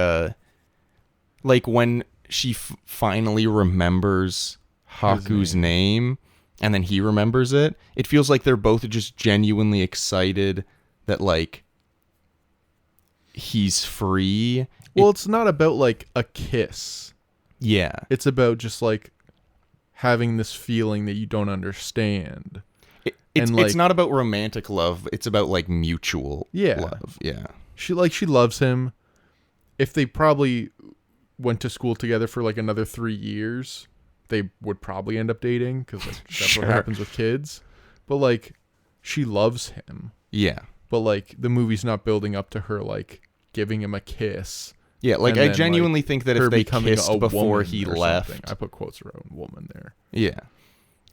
like when she finally remembers Haku's name and then he remembers it. It feels like they're both just genuinely excited that like he's free. Well, it's not about like a kiss. Yeah. It's about just like having this feeling that you don't understand. It's not about romantic love. It's about like mutual love. Yeah. She loves him. If they probably went to school together for like another 3 years, they would probably end up dating because like, that's Sure. what happens with kids. But like, she loves him. Yeah. But like, the movie's not building up to her like giving him a kiss. Yeah, like and I then, genuinely like, think that her if they becoming kissed a before woman he or left, something. I put quotes around woman there. Yeah.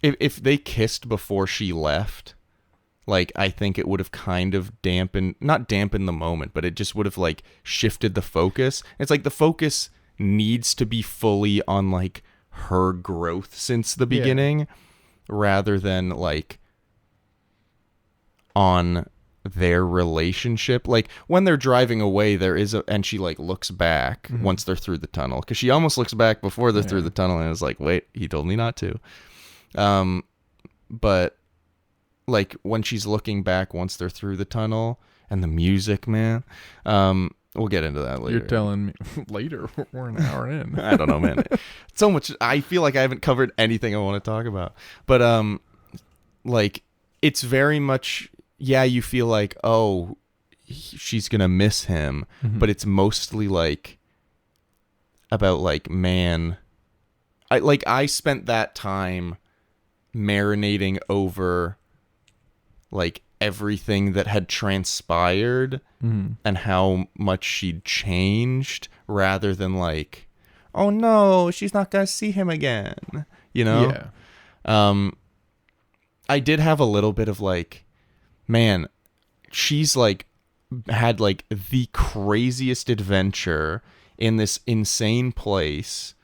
If they kissed before she left, like I think it would have kind of not dampened the moment, but it just would have like shifted the focus. It's like the focus needs to be fully on like her growth since the beginning rather than like on their relationship. Like when they're driving away, and she like looks back once they're through the tunnel, because she almost looks back before they're through the tunnel and is like, wait, he told me not to. But like when she's looking back once they're through the tunnel, and the music, man, we'll get into that later. You're telling me later. We're an hour in. I don't know, man. So much. I feel like I haven't covered anything I want to talk about, but like it's very much. Yeah, you feel like, oh, she's gonna miss him, but it's mostly like about like, man, I spent that time marinating over like everything that had transpired and how much she'd changed, rather than like, oh no, she's not gonna see him again, you know? Yeah. I did have a little bit of like, man, she's like had like the craziest adventure in this insane place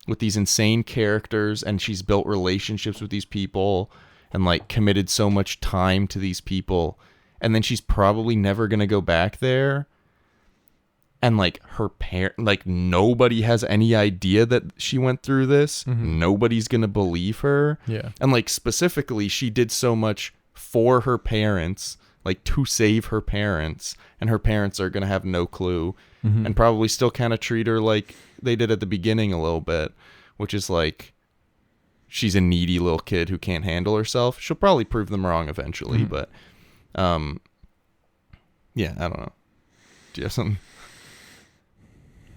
with these insane characters, and she's built relationships with these people and like committed so much time to these people, and then she's probably never gonna go back there, and like her like nobody has any idea that she went through this. Nobody's gonna believe her. Yeah. And like specifically, she did so much for her parents, like to save her parents, and her parents are gonna have no clue and probably still kind of treat her like they did at the beginning a little bit, which is like she's a needy little kid who can't handle herself. She'll probably prove them wrong eventually, but yeah, I don't know. Do you have something?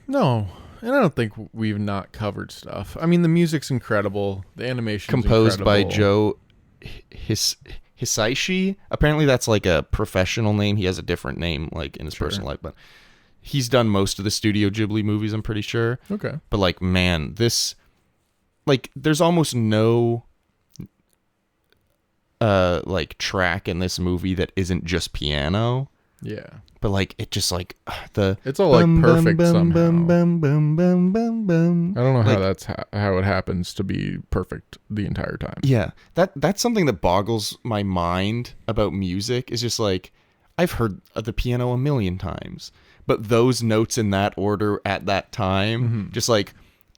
No, and I don't think we've not covered stuff. I mean, the music's incredible. The animation's Composed by incredible. Joe Hisaishi. Apparently that's like a professional name. He has a different name like in his personal life, but he's done most of the Studio Ghibli movies, I'm pretty sure. Okay. But like, man, this, like, there's almost no like track in this movie that isn't just piano. Yeah. But like it just like the It's all like perfect somehow. bum, bum, bum, bum, bum. I don't know how Like, that's how it happens to be perfect the entire time. yeah, that's something that boggles my mind about music. Is just like I've heard the piano a million times, but those notes in that order at that time just like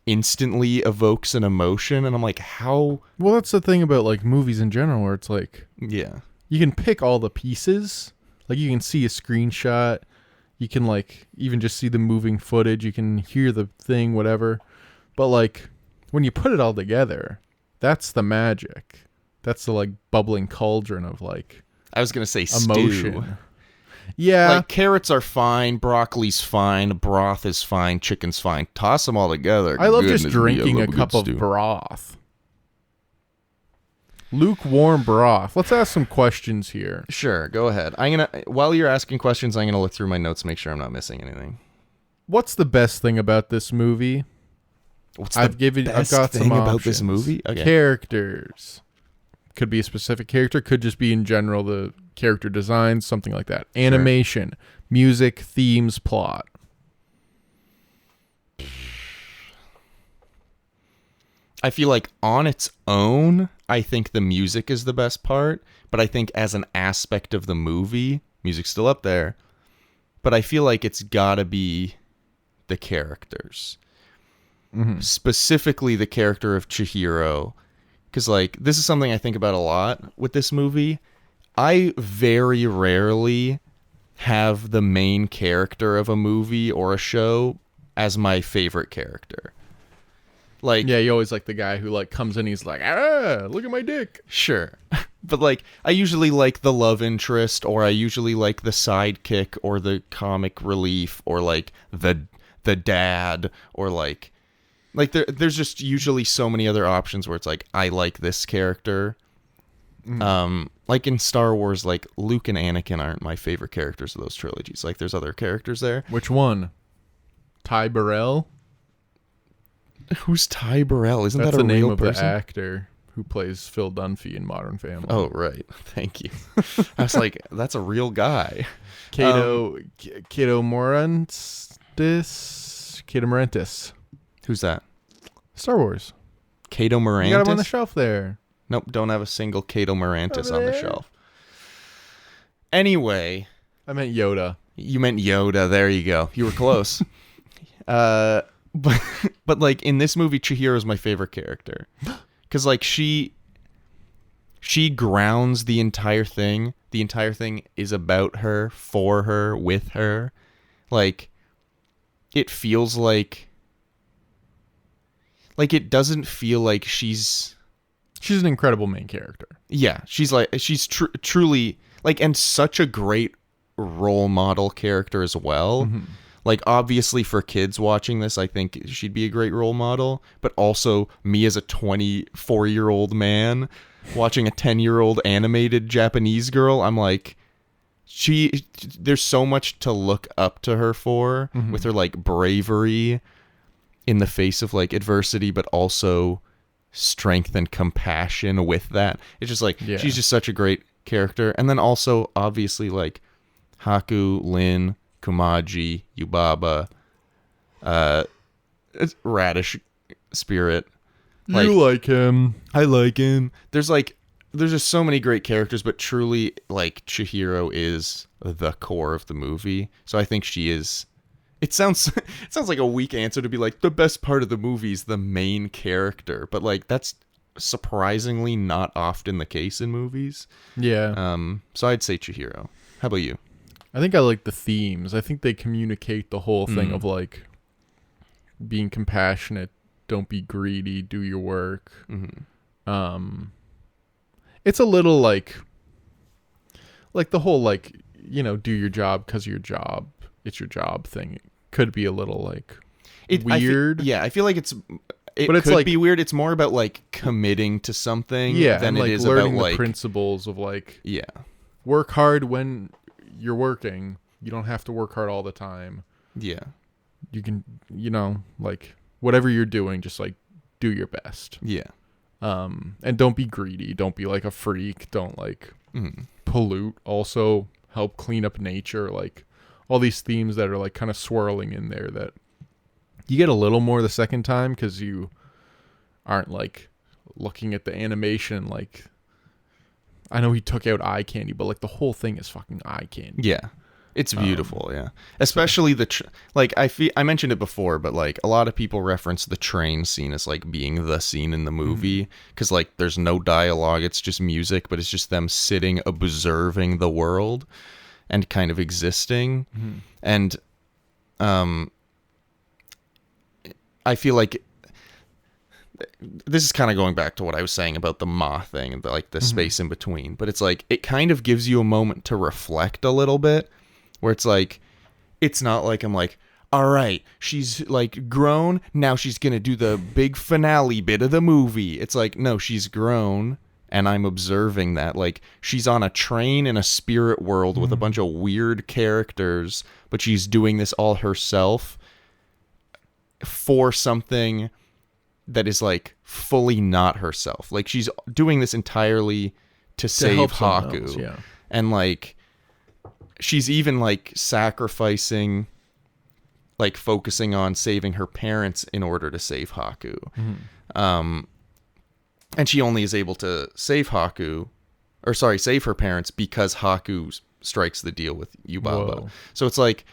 instantly evokes an emotion, and I'm like, how? Well, that's the thing about like movies in general, where it's like Yeah, you can pick all the pieces. Like you can see a screenshot, you can like even just see the moving footage, you can hear the thing, whatever. But like when you put it all together, that's the magic. That's the like bubbling cauldron of like I was gonna say emotion. stew. Yeah. Like carrots are fine, broccoli's fine, broth is fine, chicken's fine. Toss them all together. I love just Goodness me, I drinking love a good cup of stew. broth. Lukewarm broth. Let's ask some questions here. Sure, go ahead. While you're asking questions, I'm gonna look through my notes, make sure I'm not missing anything. What's the best thing about this movie? I've got some thing about options. this movie? Okay. Characters. Could be a specific character, could just be in general the character design, something like that. Animation, music, themes, plot. I feel like on its own, I think the music is the best part, but I think as an aspect of the movie, music's still up there. But I feel like it's gotta be the characters. Specifically the character of Chihiro. Because, like, this is something I think about a lot with this movie. I very rarely have the main character of a movie or a show as my favorite character. Like, Yeah, you always like the guy who like comes in, he's like, look at my dick. sure. But, like, I usually like the love interest, or I usually like the sidekick, or the comic relief, or, like, the dad, or, like there's just usually so many other options where it's like, I like this character. Like in Star Wars, like Luke and Anakin aren't my favorite characters of those trilogies. Like there's other characters there. Which one? Ty Burrell? Who's Ty Burrell? Isn't That's that a the name real of person? the actor who plays Phil Dunphy in Modern Family. Oh, right. Thank you. I was like, that's a real guy. Cato Morantis. Who's that? Star Wars. Cato Morantis? You got him on the shelf there. Nope, don't have a single Cato Morantis Over on the there. shelf. Anyway, I meant Yoda. you meant Yoda. There you go. You were close. But like in this movie, Chihiro is my favorite character because like she grounds the entire thing. The entire thing is about her, for her, with her. Like it feels like it doesn't feel like she's an incredible main character. Yeah, she's truly like, and such a great role model character as well. Like obviously for kids watching this, I think she'd be a great role model, but also me as a 24-year-old man watching a 10-year-old animated Japanese girl, I'm like, there's so much to look up to her for with her like bravery in the face of like adversity, but also strength and compassion with that. It's just like, she's just such a great character. And then also obviously like Haku, Lin, Kumaji, Yubaba, Radish Spirit. Like, you like him. I like him. There's just so many great characters, but truly like Chihiro is the core of the movie. So I think she is. It sounds like a weak answer to be like the best part of the movie is the main character, but like that's surprisingly not often the case in movies. Yeah. So I'd say Chihiro. How about you? I think I like the themes. I think they communicate the whole thing of like being compassionate, don't be greedy, do your work. It's a little like the whole like, you know, do your job because your job, it's your job thing. It could be a little like weird. I feel like it but it's could like, be weird. It's more about like committing to something than and it like is learning about the like principles of like yeah. work hard when you're working. You don't have to work hard all the time. Yeah. You can, you know, like whatever you're doing, just like do your best. Yeah. And don't be greedy. Don't be like a freak. Don't like pollute. Also help clean up nature, like all these themes that are like kind of swirling in there that you get a little more the second time because you aren't like looking at the animation. Like, I know he took out eye candy, but like the whole thing is fucking eye candy. Yeah. It's beautiful, yeah. Especially like I mentioned it before, but like a lot of people reference the train scene as like being the scene in the movie because like there's no dialogue, it's just music, but it's just them sitting observing the world and kind of existing. And I feel like this is kind of going back to what I was saying about the moth thing and like the space in between, but it's like it kind of gives you a moment to reflect a little bit. Where it's like, it's not like I'm like, all right, she's like grown, now she's going to do the big finale bit of the movie. It's like, no, she's grown, and I'm observing that. Like, she's on a train in a spirit world with a bunch of weird characters, but she's doing this all herself for something that is like fully not herself. Like, she's doing this entirely to save help someone Haku. else, yeah. And like, she's even like sacrificing, like focusing on saving her parents in order to save Haku. And she only is able to save save her parents because Haku strikes the deal with Yubaba. Whoa. So it's like,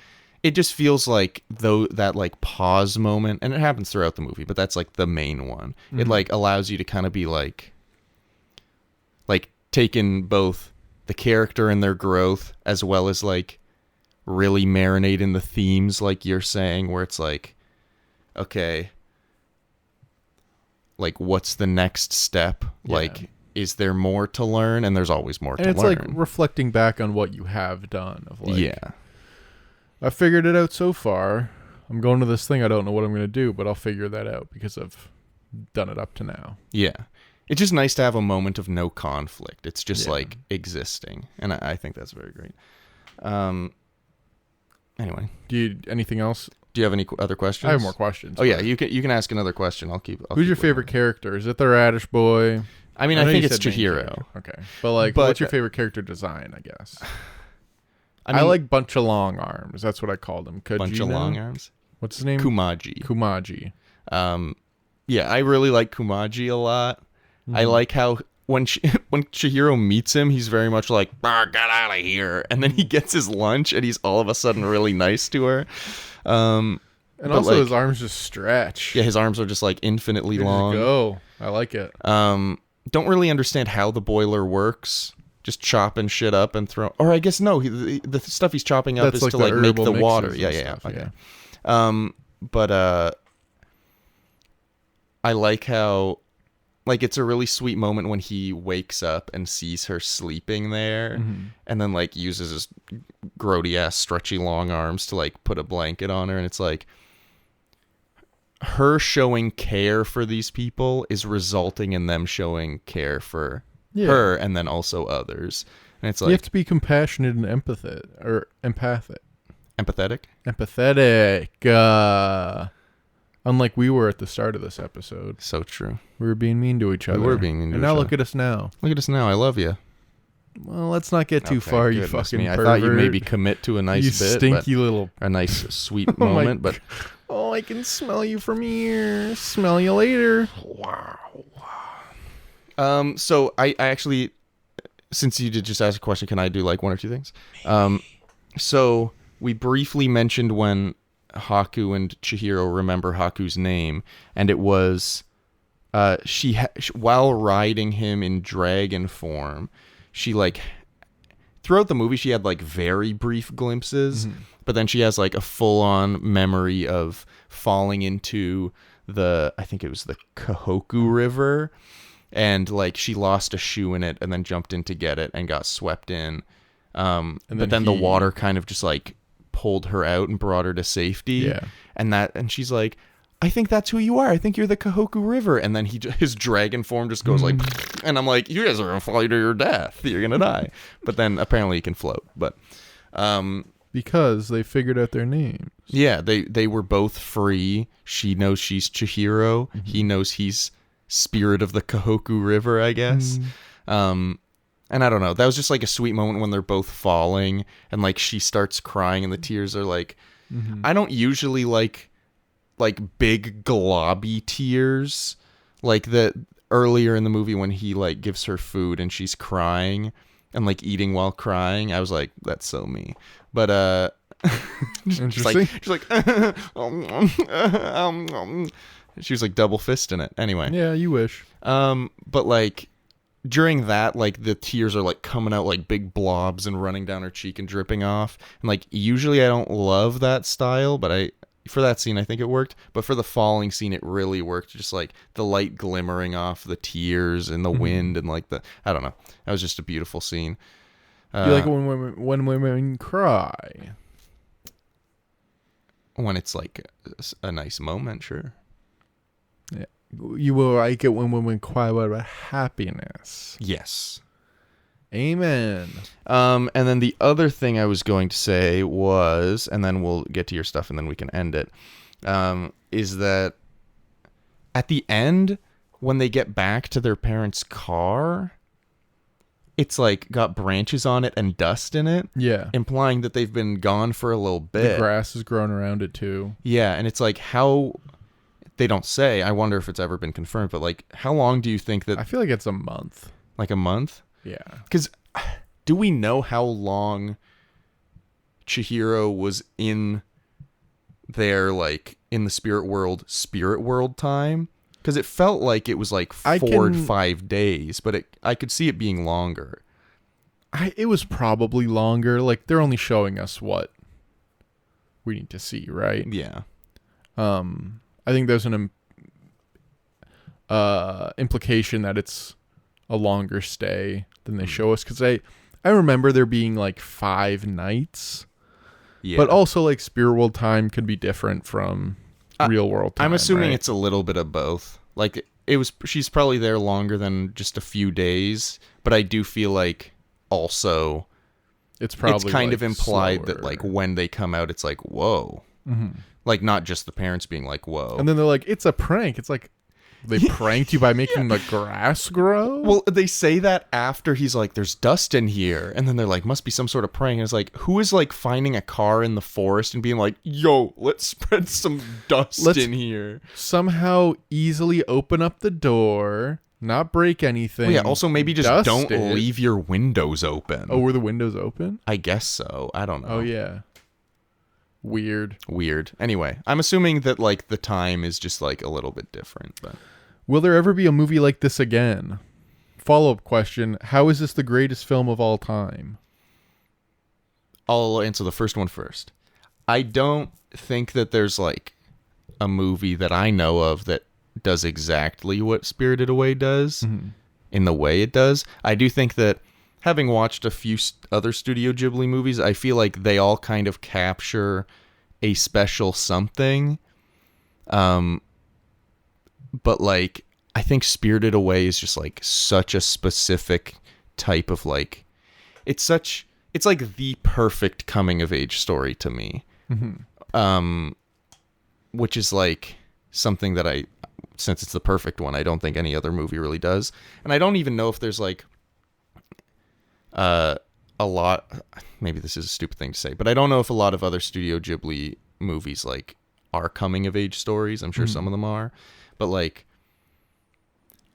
it just feels like though that like pause moment, and it happens throughout the movie, but that's like the main one. It like allows you to kind of be like take in both the character and their growth, as well as like really marinate in the themes, like you're saying, where it's like, okay, like what's the next step? Yeah. Like, is there more to learn? And there's always more to learn. And it's like reflecting back on what you have done. Of like, yeah, I figured it out so far. I'm going to this thing. I don't know what I'm going to do, but I'll figure that out because I've done it up to now. yeah. It's just nice to have a moment of no conflict. It's just Yeah. like existing, and I think that's very great. Anyway, Anything else? do you have any other questions? I have more questions. Oh yeah, but you can ask another question. I'll keep who's your waiting. favorite character? Is it the radish boy? I mean, I I know think you it's said main Chihiro. character. Okay, but like, But- what's your favorite character design? I guess I mean, I like Bunch of Long Arms. That's what I called him. bunch of long arms. What's his name? Kumaji. Kumaji. Yeah, I really like Kumaji a lot. I like how when Chihiro meets him, he's very much like, get out of here. And then he gets his lunch and he's all of a sudden really nice to her. And but also like- his arms just stretch. Yeah, his arms are just like infinitely They just long. go. I like it. Don't really understand how the boiler works. Just chopping shit up and throw. Or I guess no, the stuff he's chopping up That's is like to the like make herbal the mixes water. and Yeah. stuff, Okay. yeah. But I like how, like, it's a really sweet moment when he wakes up and sees her sleeping there, and then like uses his grody ass stretchy long arms to like put a blanket on her, and it's like her showing care for these people is resulting in them showing care for her and then also others. And it's You like have to be compassionate and empathic. empathetic. Empathetic. Unlike we were at the start of this episode. So true. We were being mean to each other. were being mean to And each now other. look at us now. Look at us now. I love you. Well, let's not get too Okay, far, you goodness fucking me. I pervert. thought you'd maybe commit to a nice you bit, stinky little... but a nice sweet Oh my moment, but Oh, I can smell you from here. Smell you later. so I actually, since you did just ask a question, can I do like one or two things? So we briefly mentioned when Haku and Chihiro remember Haku's name, and it was while riding him in dragon form, she like throughout the movie she had like very brief glimpses, but then she has like a full-on memory of falling into I think it was the Kahoku River, and like she lost a shoe in it and then jumped in to get it and got swept in, but then the water kind of just like pulled her out and brought her to safety. Yeah. And she's like, I think that's who you are. I think you're the Kahoku River. And then his dragon form just goes like, and I'm like, you guys are gonna fall to your death. You're gonna die. But then apparently he can float. But Because they figured out their names. yeah, they were both free. She knows she's Chihiro. He knows he's spirit of the Kahoku River, I guess. And I don't know, that was just like a sweet moment when they're both falling and like she starts crying and the tears are like, I don't usually like big globby tears like that earlier in the movie when he like gives her food and she's crying and like eating while crying. I was like, that's so me. But Interesting. she's like she was like double fisting it. Anyway. Yeah, you wish. But like during that, like the tears are like coming out like big blobs and running down her cheek and dripping off. And like usually I don't love that style, but for that scene I think it worked. But for the falling scene it really worked. Just like the light glimmering off the tears and the wind and like I don't know. That was just a beautiful scene. You like it when women cry? When it's like a nice moment, sure. Yeah. You will like it when women cry out of happiness. Yes. Amen. And then the other thing I was going to say was, and then we'll get to your stuff and then we can end it, is that at the end, when they get back to their parents' car, it's like got branches on it and dust in it. Yeah. Implying that they've been gone for a little bit. The grass has grown around it too. Yeah, and it's like how... They don't say. I wonder if it's ever been confirmed, but like how long do you think that... I feel like it's a month. Like a month? Yeah. Because do we know how long Chihiro was in there, like in the spirit world time? Because it felt like it was like 4 to 5 days, but I could see it being longer. It was probably longer. Like they're only showing us what we need to see, right? Yeah. I think there's an implication that it's a longer stay than they show us. Because I remember there being like 5 nights. Yeah. But also like spirit world time could be different from real world time. I'm assuming right? it's a little bit of both. Like she's probably there longer than just a few days. But I do feel like also it's kind like of implied slower. That like when they come out, it's like, whoa. Mm-hmm. Like, not just the parents being like, whoa. And then they're like, it's a prank. It's like, they pranked you by making the grass grow? Well, they say that after he's like, there's dust in here. And then they're like, must be some sort of prank. And it's like, who is like finding a car in the forest and being like, yo, let's spread some dust in here. Somehow easily open up the door, not break anything. Well, yeah, also maybe just don't leave your windows open. Oh, were the windows open? I guess so. I don't know. Oh, yeah. Weird. Anyway, I'm assuming that like the time is just like a little bit different. But will there ever be a movie like this again? Follow-up question: how is this the greatest film of all time? I'll answer the first one first. I don't think that there's like a movie that I know of that does exactly what Spirited Away does in the way it does. I do think that having watched a few other Studio Ghibli movies, I feel like they all kind of capture a special something. But like, I think Spirited Away is just like such a specific type of like, it's like the perfect coming of age story to me. Which is like something that since it's the perfect one, I don't think any other movie really does. And I don't even know if there's like, a lot, maybe this is a stupid thing to say, but I don't know if a lot of other Studio Ghibli movies like are coming of age stories. I'm sure some of them are, but like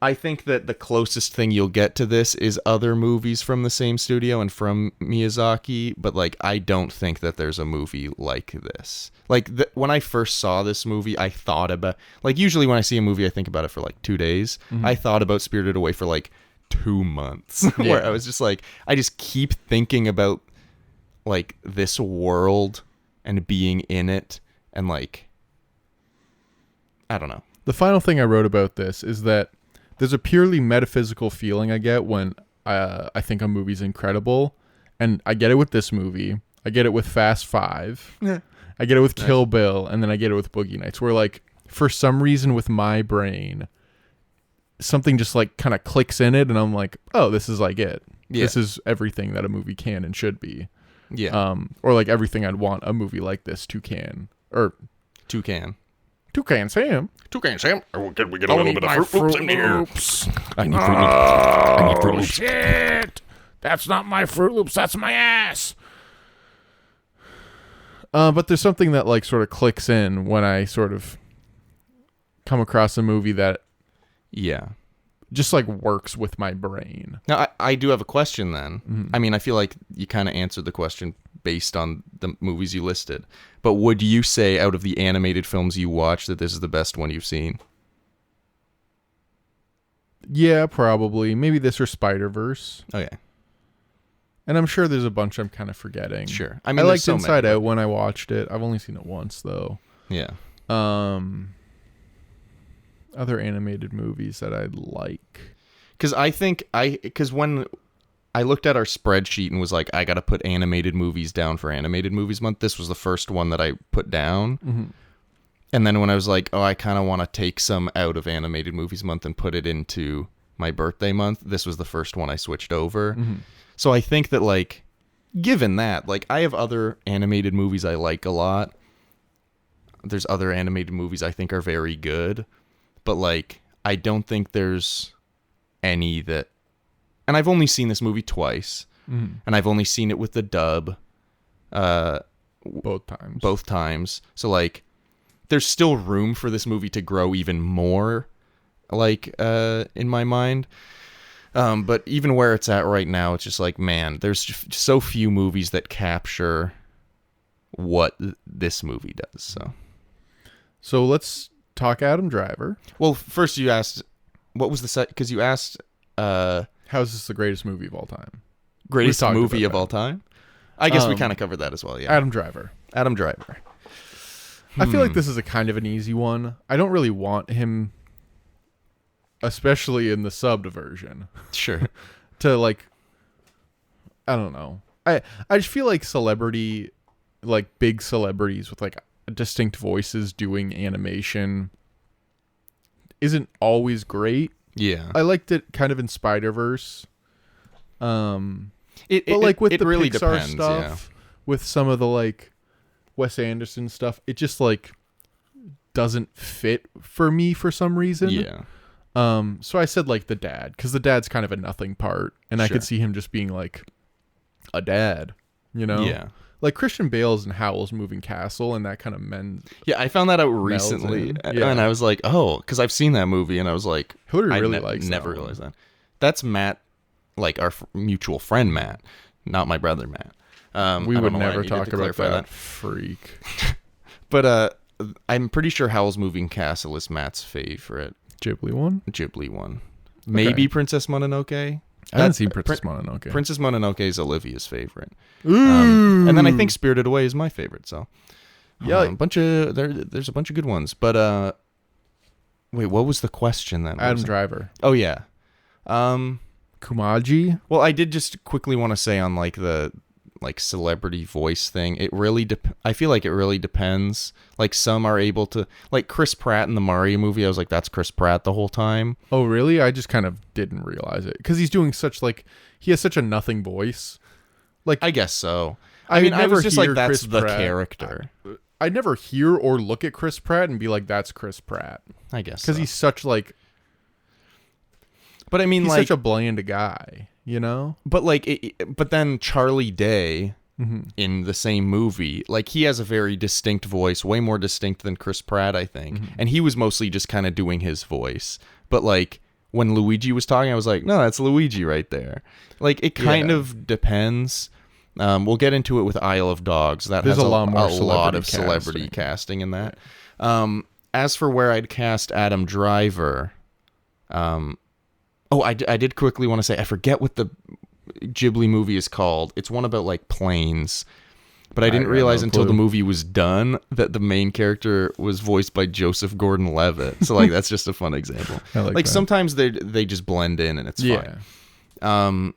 I think that the closest thing you'll get to this is other movies from the same studio and from Miyazaki, but like I don't think that there's a movie like this. Like when I first saw this movie, I thought about, like usually when I see a movie I think about it for like 2 days. I thought about Spirited Away for like 2 months. Where I was just like, I just keep thinking about like this world and being in it, and like I don't know. The final thing I wrote about this is that there's a purely metaphysical feeling I get when I think a movie's incredible, and I get it with this movie. I get it with Fast Five. I get it with Kill Bill, and then I get it with Boogie Nights. Where like for some reason with my brain, something just like kind of clicks in it, and I'm like, oh, this is like it. Yeah. This is everything that a movie can and should be. Yeah. Or like everything I'd want a movie like this to can. Or Toucan. Toucan Sam. Toucan Sam. Can we get a little bit of Fruit Loops in here? I need Fruit Loops. Shit. That's not my Fruit Loops, that's my ass. But there's something that like sort of clicks in when I sort of come across a movie that Yeah. just like works with my brain. Now, I do have a question then. I mean, I feel like you kind of answered the question based on the movies you listed. But would you say out of the animated films you watched that this is the best one you've seen? Yeah, probably. Maybe this or Spider-Verse. Okay. And I'm sure there's a bunch I'm kind of forgetting. Sure. I mean, liked so Inside many. Out when I watched it. I've only seen it once, though. Yeah. Other animated movies that I like. Because when I looked at our spreadsheet and was like, I got to put animated movies down for Animated Movies Month, this was the first one that I put down. Mm-hmm. And then when I was like, oh, I kind of want to take some out of Animated Movies Month and put it into my birthday month, this was the first one I switched over. Mm-hmm. So I think that, like, given that, like, I have other animated movies I like a lot. There's other animated movies I think are very good. But, like, I don't think there's any that... And I've only seen this movie twice. Mm-hmm. And I've only seen it with the dub. Both times. Both times. So, like, there's still room for this movie to grow even more, like, in my mind. But even where it's at right now, it's just like, man, there's just so few movies that capture what this movie does. So let's talk Adam Driver. Well, first you asked, what was the set? Because you asked, how is this the greatest movie of all time? greatest talked movie about of all time. I guess we kind of covered that as well. Yeah, Adam Driver. Adam Driver. I feel like this is a kind of an easy one. I don't really want him, especially in the subbed version, Sure. to like, I don't know. I just feel like big celebrities with like distinct voices doing animation isn't always great. Yeah. I liked it kind of in Spider-Verse. But It like with the really Pixar depends, stuff, with some of the like Wes Anderson stuff, it just like doesn't fit for me for some reason. Yeah. So I said like the dad, because the dad's kind of a nothing part, and I Sure. could see him just being like a dad, you know? Yeah. Like Christian Bale's in Howl's Moving Castle, and that kind of Yeah, I found that out recently, in. and Yeah. I was like, oh, because I've seen that movie, and I was like, Hillary I really likes never that one. realized that. That's Matt, like our mutual friend Matt, not my brother Matt. We I would don't know why I never needed talk to about clarify that freak. But I'm pretty sure Howl's Moving Castle is Matt's favorite Ghibli one? Ghibli one. Maybe Princess Mononoke. I haven't seen Princess Mononoke. Princess Mononoke is Olivia's favorite. Ooh. And then I think Spirited Away is my favorite. So Yeah. there's a bunch of good ones. But wait, what was the question then? What Adam was it? Driver. Oh yeah. Kumaji? Well, I did just quickly want to say on like the celebrity voice thing. It really I feel like it really depends. Like some are able to, like Chris Pratt in the Mario movie. I was like, that's Chris Pratt the whole time. Oh, really? I just kind of didn't realize it. Because he's doing he has such a nothing voice. Like, I guess so. I mean, I never was just like, hear that's Chris the Pratt. character. I never hear or look at Chris Pratt and be like, that's Chris Pratt. I guess Because so. he's such like, But I mean, he's like, such a bland guy, you know? but like, but then Charlie Day Mm-hmm. in the same movie, like he has a very distinct voice, way more distinct than Chris Pratt, I think. Mm-hmm. And he was mostly just kind of doing his voice. But like when Luigi was talking, I was like, no, that's Luigi right there. Like it kind of depends. We'll get into it with Isle of Dogs. There's a lot more a lot of celebrity celebrity casting in that. As for where I'd cast Adam Driver, I did quickly want to say, I forget what the Ghibli movie is called. It's one about like planes, but I didn't realize until the movie was done that the main character was voiced by Joseph Gordon-Levitt. So like that's just a fun example. I like that. Sometimes they just blend in and it's fine.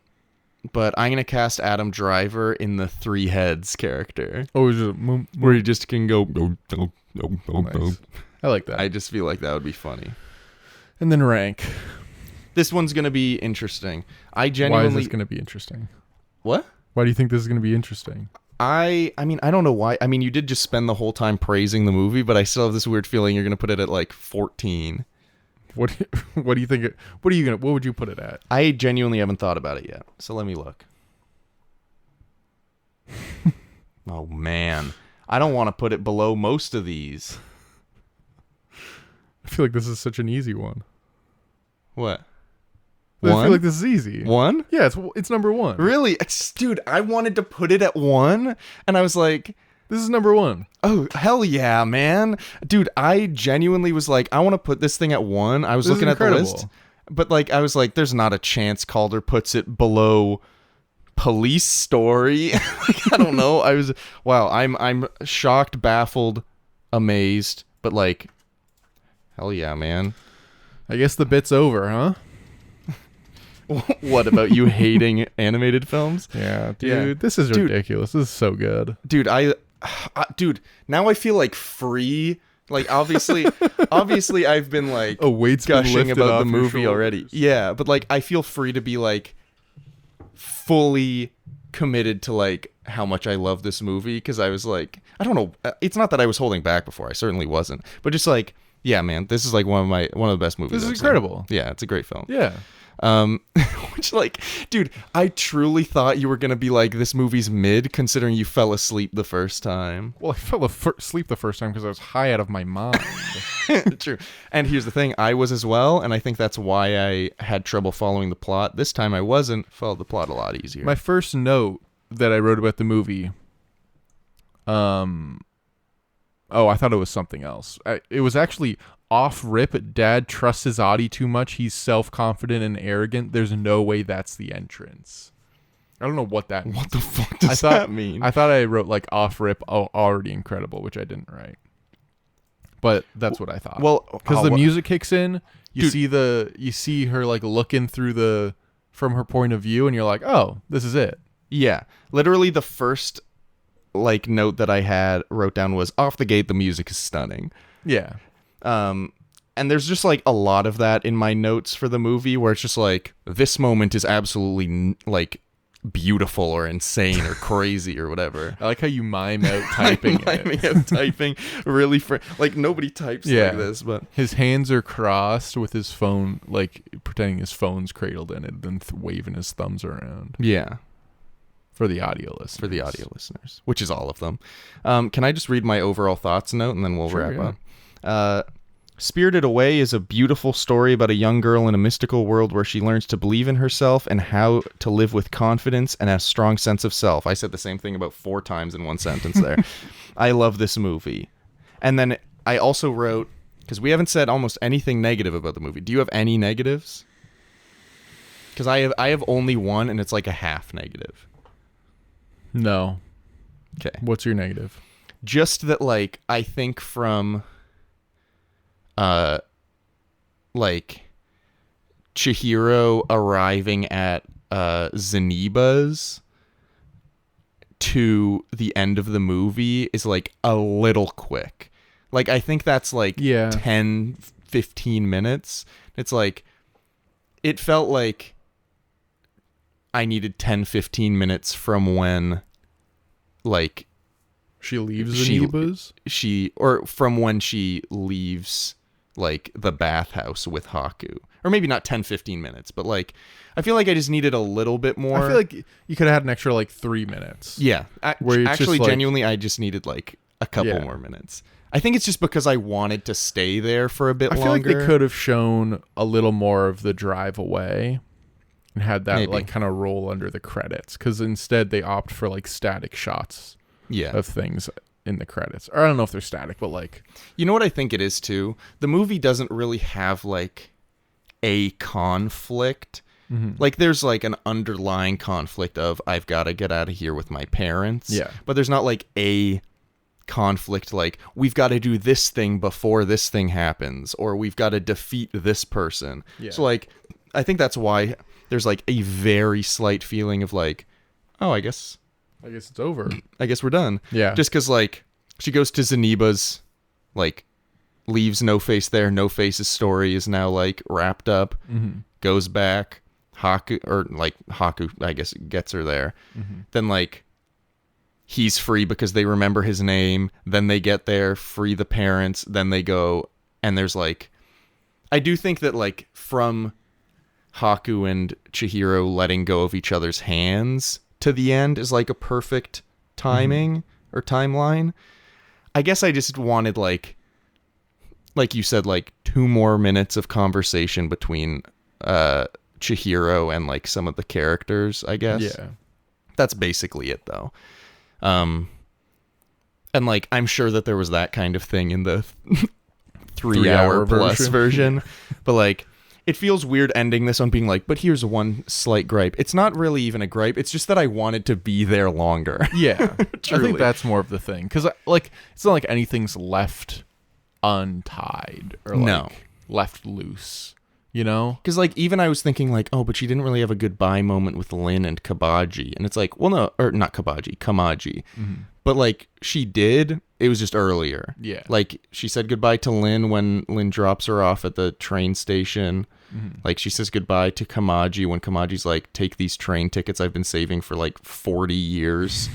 But I'm gonna cast Adam Driver in the Three Heads character, Oh, it's just, where he just can go. nice. I like that. I just feel like that would be funny. And then rank. This one's gonna be interesting. Why is this going to be interesting? What? Why do you think this is going to be interesting? I mean, I don't know why. I mean, you did just spend the whole time praising the movie, but I still have this weird feeling you're going to put it at like 14. What do you think? What would you put it at? I genuinely haven't thought about it yet. So let me look. Oh man, I don't want to put it below most of these. I feel like this is such an easy one. What? I feel like this is easy. 1? Yeah, it's number 1. Really? Dude, I wanted to put it at 1, and I was like, This is number 1. oh, hell yeah, man. Dude, I genuinely was like, I want to put this thing at 1. I was This is looking at the incredible. list, but like, I was like, there's not a chance Calder puts it below Police Story. Like, I don't know. Wow, I'm shocked, baffled, amazed, but like, hell yeah, man. I guess the bit's over, huh? What about you hating animated films? Yeah, dude. Yeah. This is ridiculous. This is so good. Dude, dude, now I feel like free. Like obviously I've been like A weight's been gushing lifted about off the your movie already. shoulders. Yeah, but like I feel free to be like fully committed to like how much I love this movie, because I was like, I don't know, it's not that I was holding back before. I certainly wasn't. But just like, yeah, man, this is like one of the best movies. This is I've seen. incredible. Yeah, it's a great film. Yeah. Which like, dude, I truly thought you were gonna be like, this movie's mid, considering you fell asleep the first time. Well, I fell asleep the first time because I was high out of my mind. True. And here's the thing, I was as well, and I think that's why I had trouble following the plot. This time I wasn't. Followed the plot a lot easier. My first note that I wrote about the movie, I thought it was something else. It was actually off rip. Dad trusts his Audie too much. He's self-confident and arrogant. There's no way that's the entrance. I don't know what that means. What the fuck does that mean? I thought I wrote like off rip, already incredible, which I didn't write. But that's what I thought. Well, because the music kicks in, you Dude. you see her like looking through from her point of view, and you're like, oh, this is it. Yeah. Literally the first like note that I wrote down was, off the gate, the music is stunning. Yeah. And there's just like a lot of that in my notes for the movie, where it's just like, this moment is absolutely like beautiful or insane or crazy or whatever. I like how you mime out typing it. Out typing really like nobody types like this, but his hands are crossed with his phone, like pretending his phone's cradled in it, then waving his thumbs around. yeah, For the audio listeners. which is all of them. Can I just read my overall thoughts note and then we'll Sure, wrap yeah. up? Spirited Away is a beautiful story about a young girl in a mystical world where she learns to believe in herself and how to live with confidence and a strong sense of self. I said the same thing about 4 times in one sentence there. I love this movie. And then I also wrote, because we haven't said almost anything negative about the movie. Do you have any negatives? Because I have only one, and it's like a half negative. No. Okay. What's your negative? Just that, like, I think from like Chihiro arriving at Zeniba's to the end of the movie is like a little quick. Like, I think that's like 10, 15 minutes. It's like, it felt like I needed 10, 15 minutes from when like She leaves Zeniba's? From when she leaves like the bathhouse with Haku. Or maybe not 10, 15 minutes, but like, I feel like I just needed a little bit more. I feel like you could have had an extra like 3 minutes. Yeah. Where it's Actually, just like, genuinely, I just needed like a couple more minutes. I think it's just because I wanted to stay there for a bit longer. I feel like they could have shown a little more of the drive away and had that like kind of roll under the credits, because instead they opt for like static shots of things in the credits. Or I don't know if they're static, but like, you know what I think it is too? The movie doesn't really have like a conflict. Like, there's like an underlying conflict of, I've got to get out of here with my parents. Yeah. But there's not like a conflict like, we've got to do this thing before this thing happens, or we've got to defeat this person. Yeah. So like, I think that's why there's like a very slight feeling of like, oh, I guess it's over. I guess we're done. Yeah. Just because like, she goes to Zeniba's, like, leaves No Face there. No Face's story is now like wrapped up. Goes back. Haku, I guess, gets her there. Then like, he's free because they remember his name. Then they get there, free the parents. Then they go, and there's like, I do think that like, from Haku and Chihiro letting go of each other's hands to the end is like a perfect timing or timeline. I guess I just wanted like you said, like 2 more minutes of conversation between Chihiro and like some of the characters, I guess. Yeah. That's basically it though. And like I'm sure that there was that kind of thing in the 3-hour plus version. But like it feels weird ending this on being like, but here's one slight gripe. It's not really even a gripe. It's just that I wanted to be there longer. Yeah. I Truly. think that's more of the thing. Because like it's not like anything's left untied or like No. left loose. You know? Because, like, even I was thinking, like, oh, but she didn't really have a goodbye moment with Lin and Kabaji. And it's like, well, no, or not Kabaji, Kamaji. But, like, she did. It was just earlier. Yeah. Like, she said goodbye to Lin when Lin drops her off at the train station. Like, she says goodbye to Kamaji when Kamaji's like, take these train tickets I've been saving for, like, 40 years.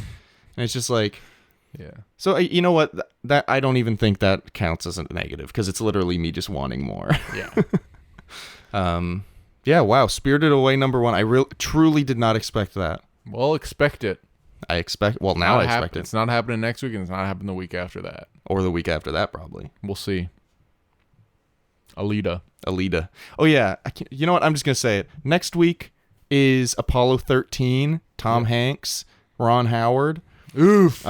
And it's just like... Yeah. So, you know what? That I don't even think that counts as a negative. Because it's literally me just wanting more. Yeah. Yeah, wow, Spirited Away #1. I truly did not expect that. Well, expect it. Now I expect it. It's not happening next week, and it's not happening the week after that. Or the week after that, probably. We'll see. Alita. Oh, yeah. You know what? I'm just going to say it. Next week is Apollo 13, Tom Hanks, Ron Howard. Oof.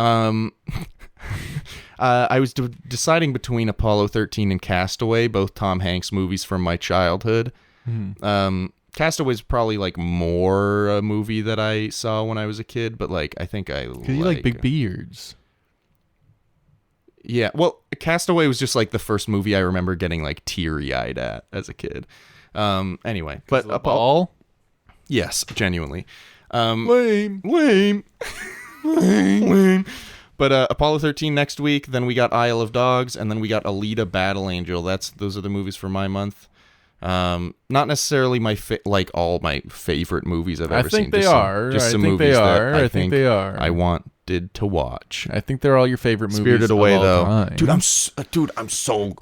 I was deciding between Apollo 13 and Castaway, both Tom Hanks movies from my childhood. Castaway is probably like more a movie that I saw when I was a kid, but like I think Because you like big beards. Yeah, well, Castaway was just like the first movie I remember getting like teary-eyed at as a kid. Anyway, but Apollo? Yes, genuinely. Lame. Lame. But Apollo 13 next week, then we got Isle of Dogs, and then we got Alita Battle Angel. Those are the movies for my month. Not necessarily like all my favorite movies I've ever seen. I think they are. Just some I think movies they that are. I I think they are. I wanted to watch. I think they're all your favorite movies. Spirited Away, of all though, time. dude, I'm so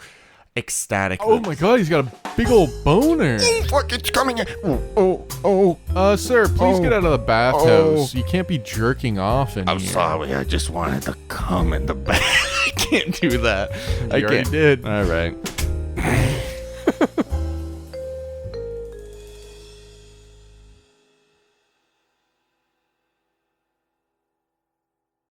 ecstatic. Oh my god, he's got a big old boner. Fuck, it's coming! Oh. Sir, please get out of the bathhouse. You can't be jerking off in I'm here. sorry, I just wanted to come in the back. I can't do that. I You already can't. did. All right.